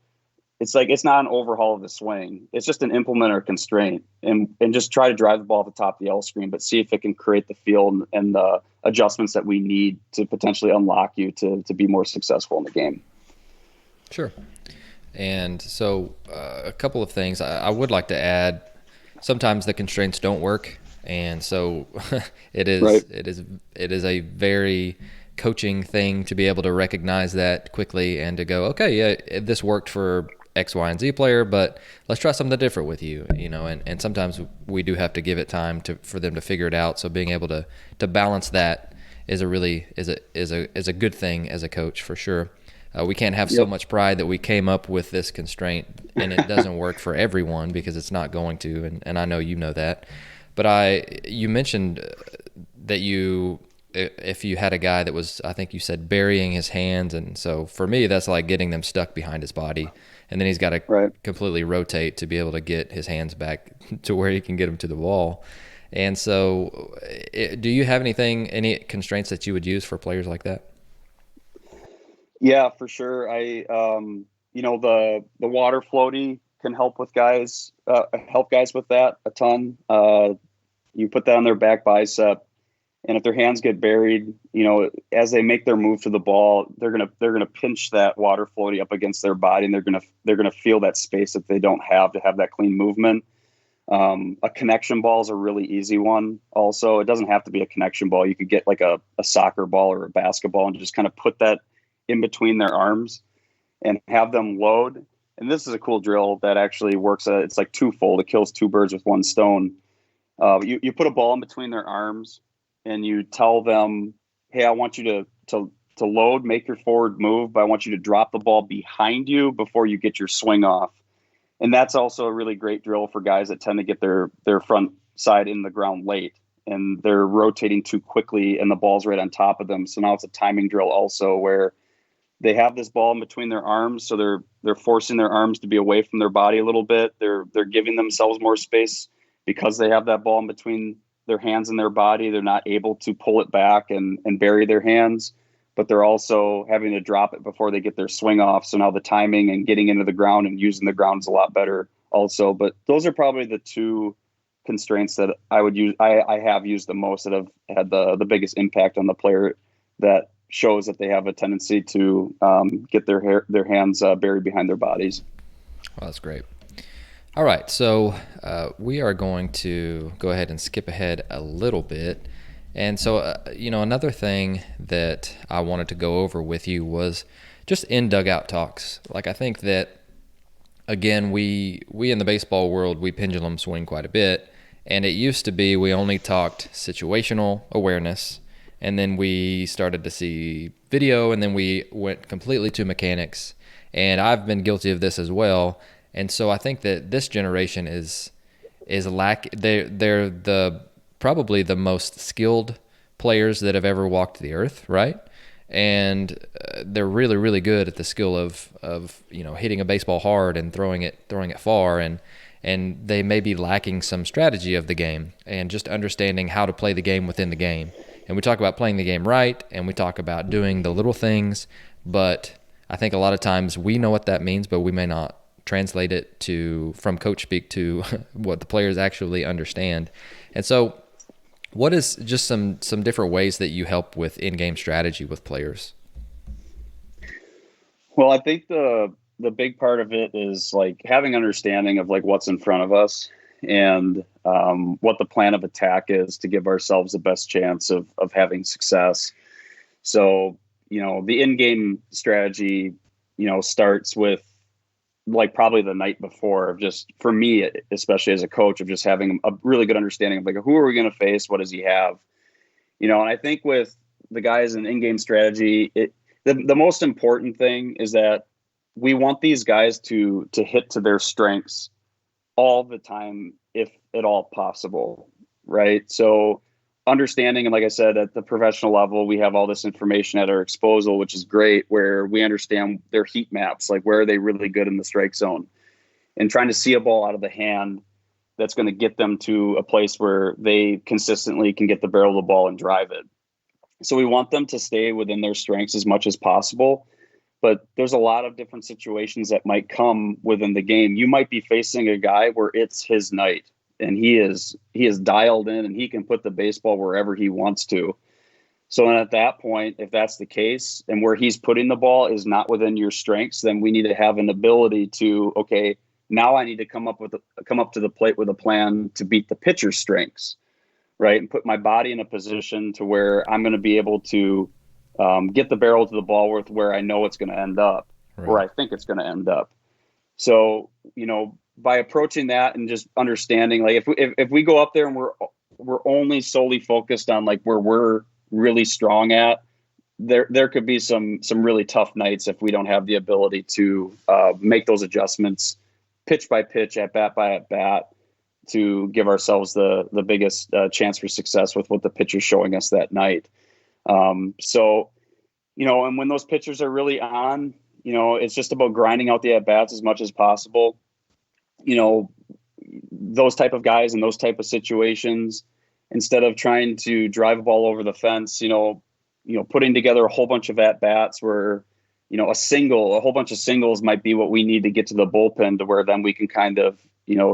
it's like, it's not an overhaul of the swing. It's just an implement or constraint and just try to drive the ball at the top of the L screen, but see if it can create the feel and the adjustments that we need to potentially unlock you to be more successful in the game. Sure. And so a couple of things I would like to add. Sometimes the constraints don't work. And so it is a very coaching thing to be able to recognize that quickly and to go, okay, yeah, this worked for X, Y, and Z player, but let's try something different with you, and sometimes we do have to give it time for them to figure it out. So being able to balance that is a good thing as a coach for sure. We can't have so much pride that we came up with this constraint and it doesn't work for everyone because it's not going to, and I know you know that. But you mentioned that if you had a guy that was, I think you said, burying his hands, and so for me that's like getting them stuck behind his body, and then he's got to completely rotate to be able to get his hands back to where he can get them to the ball. And so do you have any constraints that you would use for players like that? Yeah, for sure. The water floaty can help with guys with that a ton. You put that on their back bicep, and if their hands get buried, as they make their move to the ball, they're gonna pinch that water floaty up against their body, and they're gonna feel that space that they don't have to have that clean movement. A connection ball is a really easy one. Also, it doesn't have to be a connection ball. You could get like a soccer ball or a basketball and just kind of put that in between their arms and have them load. And this is a cool drill that actually works. It's like twofold. It kills two birds with one stone. You put a ball in between their arms and you tell them, hey, I want you to load, make your forward move, but I want you to drop the ball behind you before you get your swing off. And that's also a really great drill for guys that tend to get their front side in the ground late and they're rotating too quickly and the ball's right on top of them. So now it's a timing drill also where they have this ball in between their arms. So they're forcing their arms to be away from their body a little bit. They're giving themselves more space because they have that ball in between their hands and their body. They're not able to pull it back and bury their hands, but they're also having to drop it before they get their swing off. So now the timing and getting into the ground and using the ground is a lot better also. But those are probably the two constraints that I would use. I have used the most that have had the biggest impact on the player that shows that they have a tendency to get their hands buried behind their bodies. Well, that's great. All right, so we are going to go ahead and skip ahead a little bit. And so, another thing that I wanted to go over with you was just in dugout talks. Like, I think that, again, we in the baseball world, we pendulum swing quite a bit. And it used to be we only talked situational awareness, and then we started to see video, and then we went completely to mechanics. And I've been guilty of this as well. And so I think that this generation is they're probably the most skilled players that have ever walked the earth, right? And they're really, really good at the skill of hitting a baseball hard and throwing it far. And and they may be lacking some strategy of the game and just understanding how to play the game within the game. And we talk about playing the game right, and we talk about doing the little things, but I think a lot of times we know what that means, but we may not translate it from coach speak to what the players actually understand. And so what is just some different ways that you help with in-game strategy with players? Well, I think the big part of it is like having understanding of like what's in front of us and what the plan of attack is to give ourselves the best chance of having success. So, the in-game strategy, starts with like probably the night before, of just, for me, especially as a coach, of just having a really good understanding of like, who are we going to face? What does he have? And I think with the guys in in-game strategy, the most important thing is that we want these guys to hit to their strengths all the time, if at all possible, right? So understanding, and like I said, at the professional level, we have all this information at our disposal, which is great, where we understand their heat maps, like where are they really good in the strike zone, and trying to see a ball out of the hand that's going to get them to a place where they consistently can get the barrel of the ball and drive it. So we want them to stay within their strengths as much as possible. But there's a lot of different situations that might come within the game. You might be facing a guy where it's his night and he is dialed in and he can put the baseball wherever he wants to. So then at that point, if that's the case and where he's putting the ball is not within your strengths, then we need to have an ability to, okay, now I need to come up to the plate with a plan to beat the pitcher's strengths, right? And put my body in a position to where I'm going to be able to get the barrel to the ball with where I know it's going to end up, right, where I think it's going to end up. So, by approaching that and just understanding, like if we go up there and we're only solely focused on like where we're really strong at, there could be some really tough nights if we don't have the ability to make those adjustments pitch by pitch, at bat by at bat, to give ourselves the biggest chance for success with what the pitcher's showing us that night. So, and when those pitchers are really on, it's just about grinding out the at-bats as much as possible. Those type of guys in those type of situations, instead of trying to drive a ball over the fence, putting together a whole bunch of at-bats where, a whole bunch of singles might be what we need to get to the bullpen, to where then we can kind of,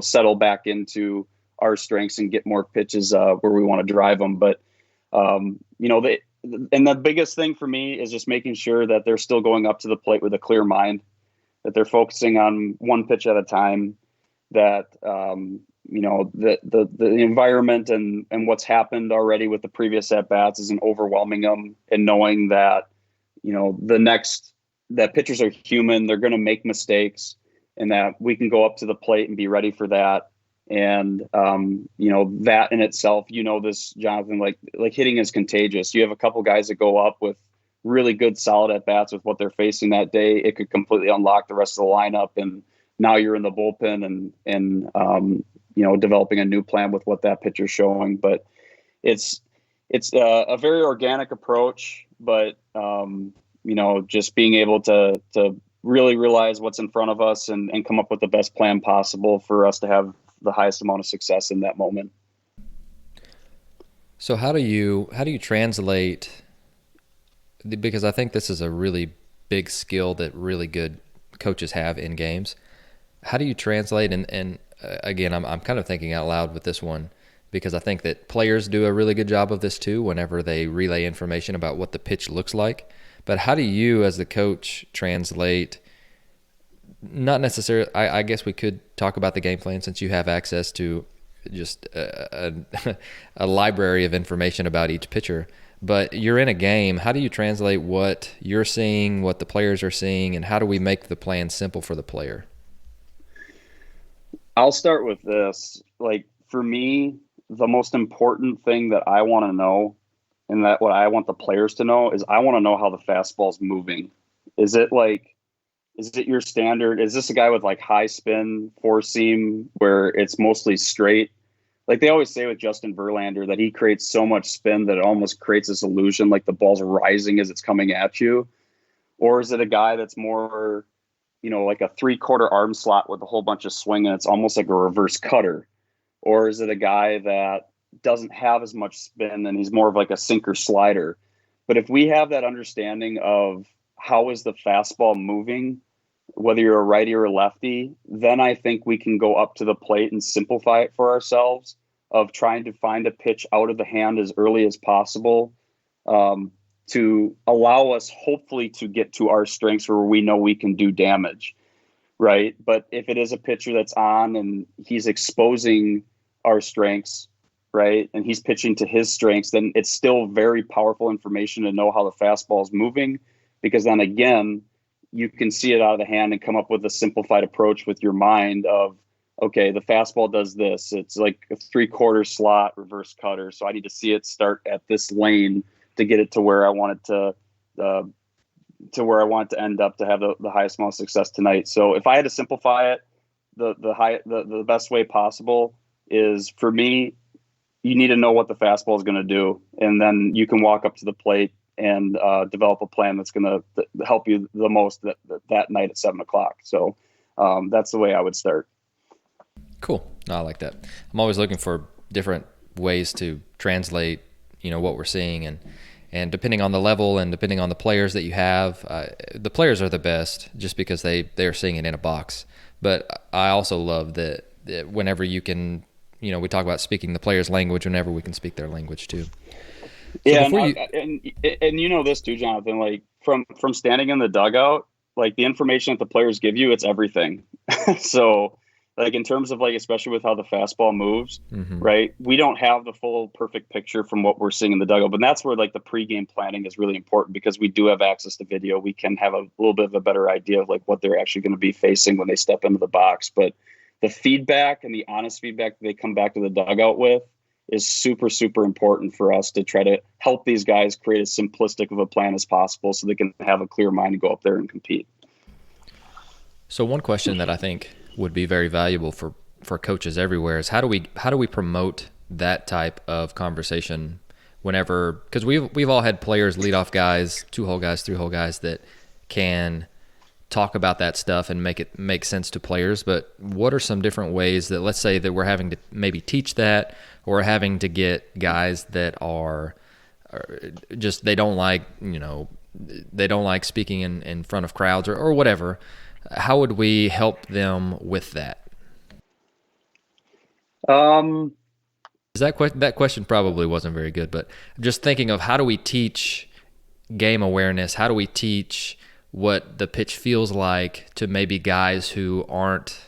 settle back into our strengths and get more pitches where we want to drive them. But, and the biggest thing for me is just making sure that they're still going up to the plate with a clear mind, that they're focusing on one pitch at a time, that, the environment and what's happened already with the previous at-bats isn't overwhelming them, and knowing that, that pitchers are human, they're going to make mistakes, and that we can go up to the plate and be ready for that. And, that in itself, this, Jonathan, like hitting is contagious. You have a couple guys that go up with really good, solid at-bats with what they're facing that day. It could completely unlock the rest of the lineup. And now you're in the bullpen and developing a new plan with what that pitcher's showing. But it's a very organic approach, but, just being able to really realize what's in front of us and come up with the best plan possible for us to have the highest amount of success in that moment. So how do you translate, because I think this is a really big skill that really good coaches have in games. How do you translate, and again, I'm kind of thinking out loud with this one, because I think that players do a really good job of this too whenever they relay information about what the pitch looks like. But how do you as the coach translate, not necessarily, I guess we could talk about the game plan since you have access to just a library of information about each pitcher, but you're in a game. How do you translate what you're seeing, what the players are seeing, and how do we make the plan simple for the player? I'll start with this. Like, for me, the most important thing that I want to know, and that what I want the players to know, is I want to know how the fastball's moving. Is it your standard? Is this a guy with like high spin, four seam, where it's mostly straight? Like they always say with Justin Verlander, that he creates so much spin that it almost creates this illusion like the ball's rising as it's coming at you. Or is it a guy that's more like a 3/4 arm slot with a whole bunch of swing and it's almost like a reverse cutter? Or is it a guy that doesn't have as much spin and he's more of like a sinker slider? But if we have that understanding of how is the fastball moving, whether you're a righty or a lefty, then I think we can go up to the plate and simplify it for ourselves of trying to find a pitch out of the hand as early as possible, to allow us hopefully to get to our strengths where we know we can do damage, right? But if it is a pitcher that's on and he's exposing our strengths, right, and he's pitching to his strengths, then it's still very powerful information to know how the fastball is moving, because then again, you can see it out of the hand and come up with a simplified approach with your mind of, okay, the fastball does this. It's like a 3/4 slot reverse cutter. So I need to see it start at this lane to get it to where I want it to end up to have the highest amount of success tonight. So if I had to simplify it, the best way possible is, for me, you need to know what the fastball is going to do, and then you can walk up to the plate and develop a plan that's going to help you the most that night at 7:00. So that's the way I would start. Cool. No, I like that. I'm always looking for different ways to translate, what we're seeing, and depending on the level and depending on the players that you have, the players are the best just because they're seeing it in a box. But I also love that whenever you can, we talk about speaking the player's language, whenever we can speak their language too. So yeah, and you know this too, Jonathan. Like from standing in the dugout, like the information that the players give you, it's everything. So, like in terms of like, especially with how the fastball moves, right? We don't have the full perfect picture from what we're seeing in the dugout, but that's where like the pregame planning is really important, because we do have access to video. We can have a little bit of a better idea of like what they're actually going to be facing when they step into the box. But the feedback and the honest feedback that they come back to the dugout with is super, super important for us to try to help these guys create as simplistic of a plan as possible so they can have a clear mind to go up there and compete. So one question that I think would be very valuable for coaches everywhere is how do we promote that type of conversation whenever, because we've all had players, leadoff guys, 2-hole guys, 3-hole guys that can talk about that stuff and make it make sense to players. But what are some different ways that, let's say that we're having to maybe teach that, or having to get guys that are just, they don't like speaking in front of crowds or whatever. How would we help them with that? That question probably wasn't very good, but just thinking of how do we teach game awareness? How do we teach what the pitch feels like to maybe guys who aren't,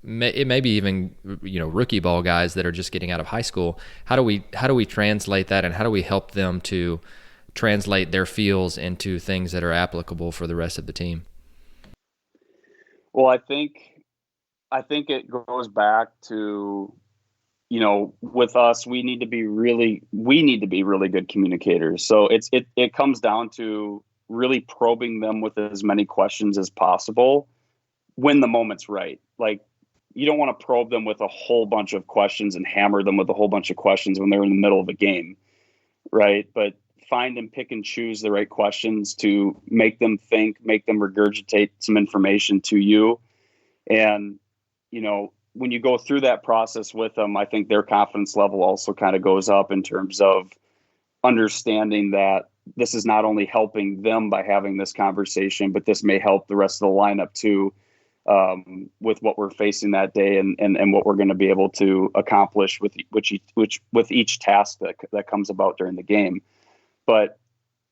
maybe even, rookie ball guys that are just getting out of high school? How do we translate that, and how do we help them to translate their feels into things that are applicable for the rest of the team? Well, I think it goes back to, with us, we need to be really good communicators. So it comes down to really probing them with as many questions as possible when the moment's right. Like, you don't want to probe them with a whole bunch of questions and hammer them with a whole bunch of questions when they're in the middle of a game, right? But find and pick and choose the right questions to make them think, make them regurgitate some information to you. And, when you go through that process with them, I think their confidence level also kind of goes up in terms of understanding that this is not only helping them by having this conversation, but this may help the rest of the lineup too, with what we're facing that day and what we're going to be able to accomplish with each task that comes about during the game. But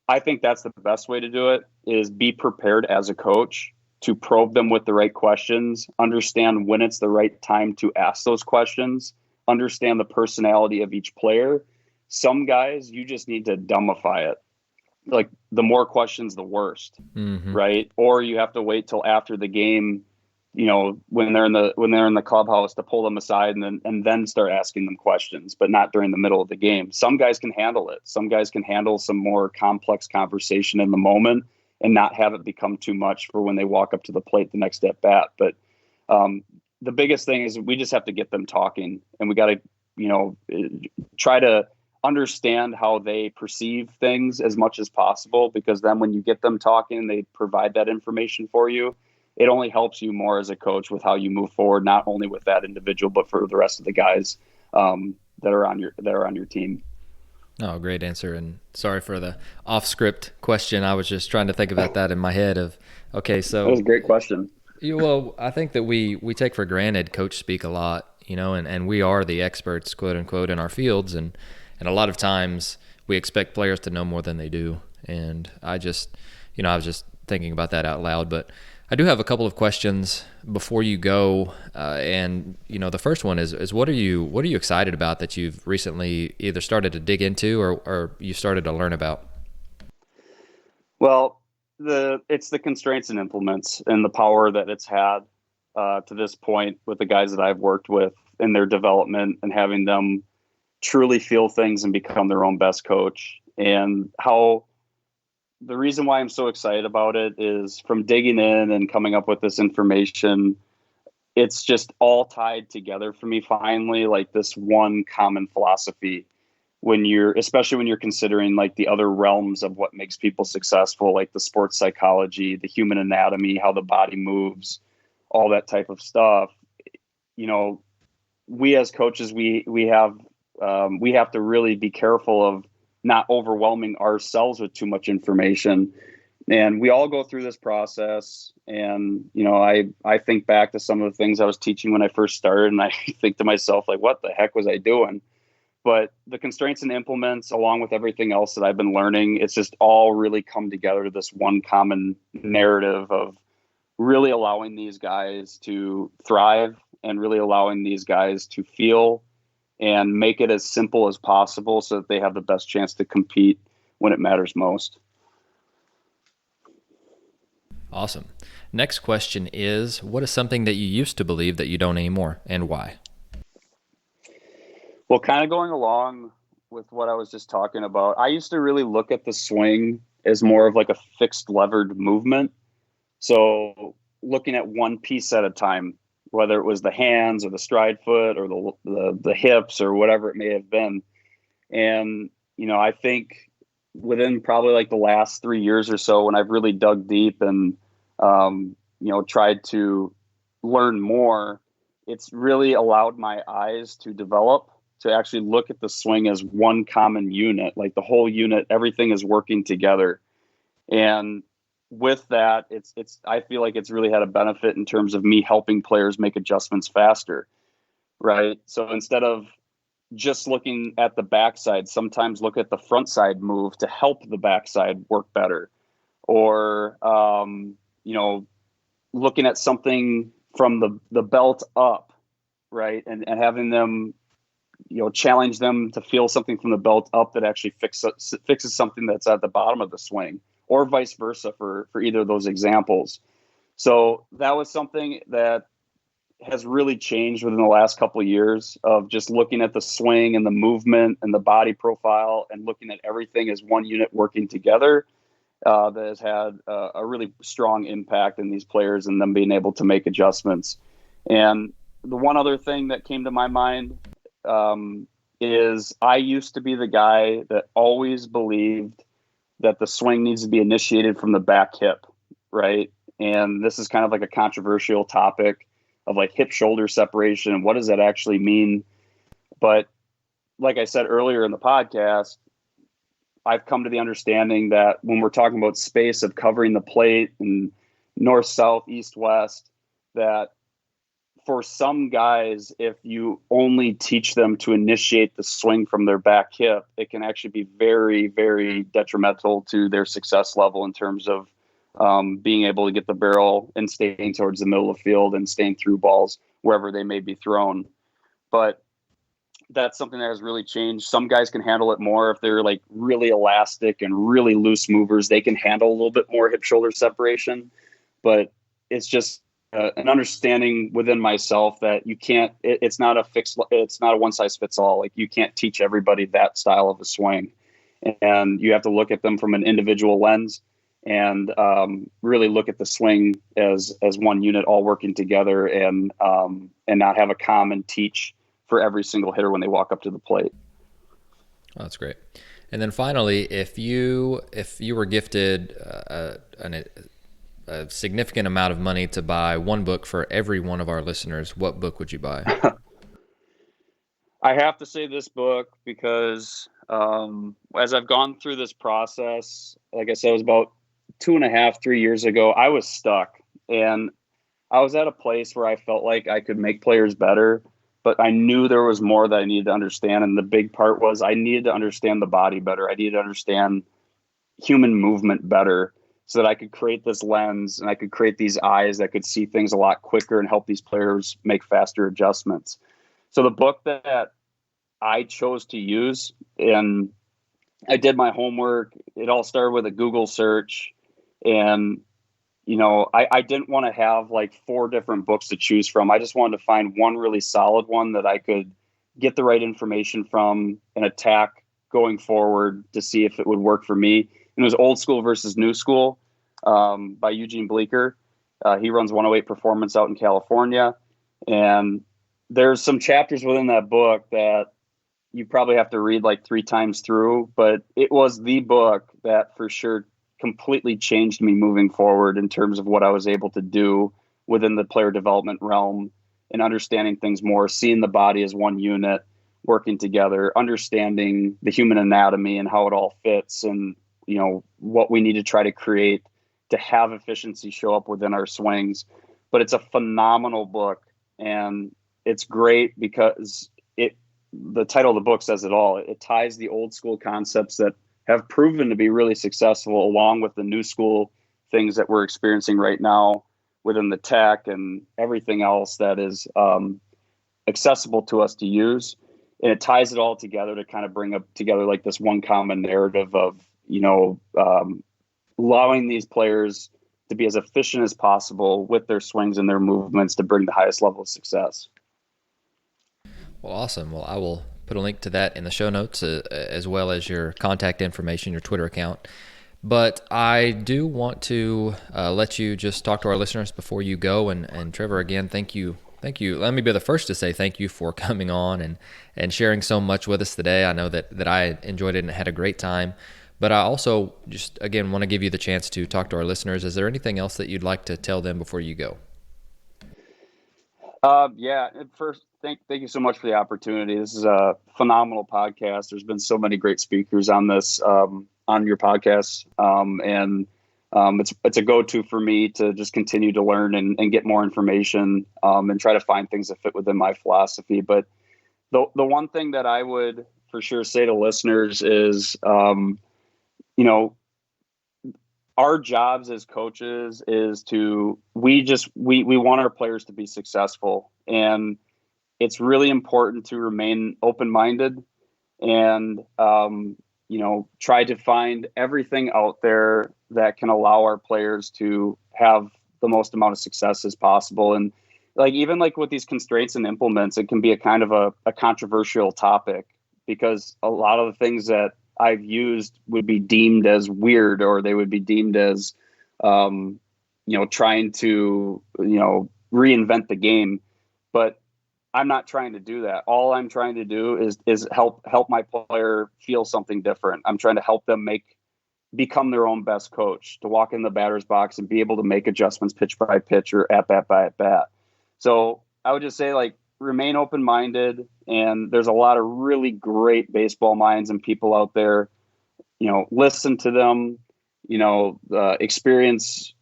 I think that's the best way to do it, is be prepared as a coach to probe them with the right questions, understand when it's the right time to ask those questions, understand the personality of each player. Some guys, you just need to dumbify it. Like, the more questions, the worst, right? Or you have to wait till after the game, when they're in the clubhouse, to pull them aside and then start asking them questions, but not during the middle of the game. Some guys can handle it. Some guys can handle some more complex conversation in the moment and not have it become too much for when they walk up to the plate the next at bat. But the biggest thing is we just have to get them talking, and we got to, try to understand how they perceive things as much as possible, because then when you get them talking, they provide that information for you. it only helps you more as a coach with how you move forward, not only with that individual, but for the rest of the guys that are on your team. Oh, great answer. And sorry for the off-script question. I was just trying to think about that in my head of, okay, so. That was a great question. Well, I think that we take for granted coach speak a lot, and we are the experts, quote unquote, in our fields. And a lot of times we expect players to know more than they do. And I was just thinking about that out loud. But I do have a couple of questions before you go. And the first one is what are you excited about that you've recently either started to dig into or you started to learn about? Well, it's the constraints and implements and the power that it's had to this point with the guys that I've worked with in their development and having them truly feel things and become their own best coach. And how the reason why I'm so excited about it is from digging in and coming up with this information, it's just all tied together for me finally, like this one common philosophy especially when you're considering like the other realms of what makes people successful, like the sports psychology, the human anatomy, how the body moves, all that type of stuff. We as coaches, we have to really be careful of not overwhelming ourselves with too much information. And we all go through this process. And, I think back to some of the things I was teaching when I first started, and I think to myself, like, what the heck was I doing? But the constraints and implements, along with everything else that I've been learning, it's just all really come together to this one common narrative of really allowing these guys to thrive and really allowing these guys to feel and make it as simple as possible so that they have the best chance to compete when it matters most. Awesome. Next question is, what is something that you used to believe that you don't anymore, and why? Well, kind of going along with what I was just talking about, I used to really look at the swing as more of like a fixed levered movement. So looking at one piece at a time, whether it was the hands or the stride foot or the hips or whatever it may have been. And, I think within probably like the last 3 years or so, when I've really dug deep and, tried to learn more, it's really allowed my eyes to develop, to actually look at the swing as one common unit, like the whole unit, everything is working together. And with that, I feel like it's really had a benefit in terms of me helping players make adjustments faster, right? So instead of just looking at the backside, sometimes look at the front side move to help the backside work better. Or, looking at something from the belt up, right? And having them, challenge them to feel something from the belt up that actually fixes something that's at the bottom of the swing, or vice versa for either of those examples. So that was something that has really changed within the last couple of years of just looking at the swing and the movement and the body profile and looking at everything as one unit working together. That has had a really strong impact in these players and them being able to make adjustments. And the one other thing that came to my mind is I used to be the guy that always believed that the swing needs to be initiated from the back hip, right? And this is kind of like a controversial topic of like hip shoulder separation and what does that actually mean? But like I said earlier in the podcast, I've come to the understanding that when we're talking about space of covering the plate and north, south, east, west, that for some guys, if you only teach them to initiate the swing from their back hip, it can actually be very, very detrimental to their success level in terms of being able to get the barrel and staying towards the middle of the field and staying through balls wherever they may be thrown. But that's something that has really changed. Some guys can handle it more if they're like really elastic and really loose movers. They can handle a little bit more hip shoulder separation, but it's just an understanding within myself that you can't, it's not a one size fits all. Like you can't teach everybody that style of a swing, and you have to look at them from an individual lens and really look at the swing as one unit all working together and not have a common teach for every single hitter when they walk up to the plate. Oh, that's great. And then finally, if you were gifted a a significant amount of money to buy one book for every one of our listeners, what book would you buy? I have to say this book because as I've gone through this process, like I said, it was about 2.5, 3 years ago, I was stuck. And I was at a place where I felt like I could make players better, but I knew there was more that I needed to understand. And the big part was I needed to understand the body better. I needed to understand human movement better so that I could create this lens and I could create these eyes that could see things a lot quicker and help these players make faster adjustments. So the book that I chose to use, and I did my homework, it all started with a Google search. And, I didn't want to have like 4 different books to choose from. I just wanted to find one really solid one that I could get the right information from and attack going forward to see if it would work for me. And it was Old School versus New School by Eugene Bleecker. He runs 108 Performance out in California. And there's some chapters within that book that you probably have to read like 3 times through, but it was the book that for sure completely changed me moving forward in terms of what I was able to do within the player development realm and understanding things more, seeing the body as one unit, working together, understanding the human anatomy and how it all fits and, what we need to try to create to have efficiency show up within our swings. But it's a phenomenal book, and it's great because the title of the book says it all. It ties the old school concepts that have proven to be really successful along with the new school things that we're experiencing right now within the tech and everything else that is accessible to us to use. And it ties it all together to kind of bring up together like this one common narrative of, allowing these players to be as efficient as possible with their swings and their movements to bring the highest level of success. Well, awesome. Well, I will put a link to that in the show notes as well as your contact information, your Twitter account. But I do want to let you just talk to our listeners before you go. And Trevor, again, thank you. Thank you. Let me be the first to say thank you for coming on and sharing so much with us today. I know that I enjoyed it and had a great time. But I also just, again, want to give you the chance to talk to our listeners. Is there anything else that you'd like to tell them before you go? Yeah. First, thank you so much for the opportunity. This is a phenomenal podcast. There's been so many great speakers on this, on your podcast. It's a go-to for me to just continue to learn and get more information, and try to find things that fit within my philosophy. But the one thing that I would for sure say to listeners is, our jobs as coaches is we want our players to be successful, and it's really important to remain open-minded and, try to find everything out there that can allow our players to have the most amount of success as possible. And even with these constraints and implements, it can be a kind of a controversial topic because a lot of the things that I've used would be deemed as weird, or they would be deemed as, trying to, reinvent the game. But I'm not trying to do that. All I'm trying to do is help my player feel something different. I'm trying to help them become their own best coach, to walk in the batter's box and be able to make adjustments pitch by pitch or at bat by at bat. So I would just say remain open-minded, and there's a lot of really great baseball minds and people out there. Listen to them. The experience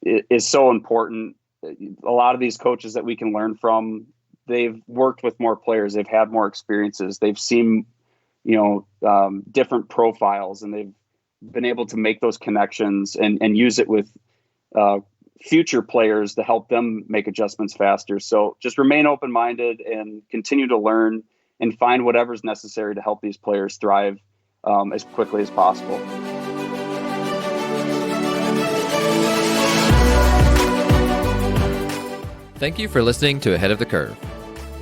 is so important. A lot of these coaches that we can learn from, they've worked with more players. They've had more experiences. They've seen, different profiles, and they've been able to make those connections and use it with future players to help them make adjustments faster. So just remain open-minded and continue to learn and find whatever's necessary to help these players thrive as quickly as possible. Thank you for listening to Ahead of the Curve.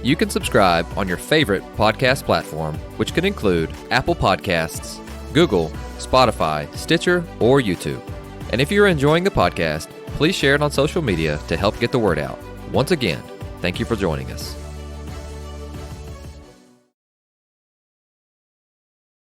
You can subscribe on your favorite podcast platform, which could include Apple Podcasts, Google, Spotify, Stitcher, or YouTube. And if you're enjoying the podcast, please share it on social media to help get the word out. Once again, thank you for joining us.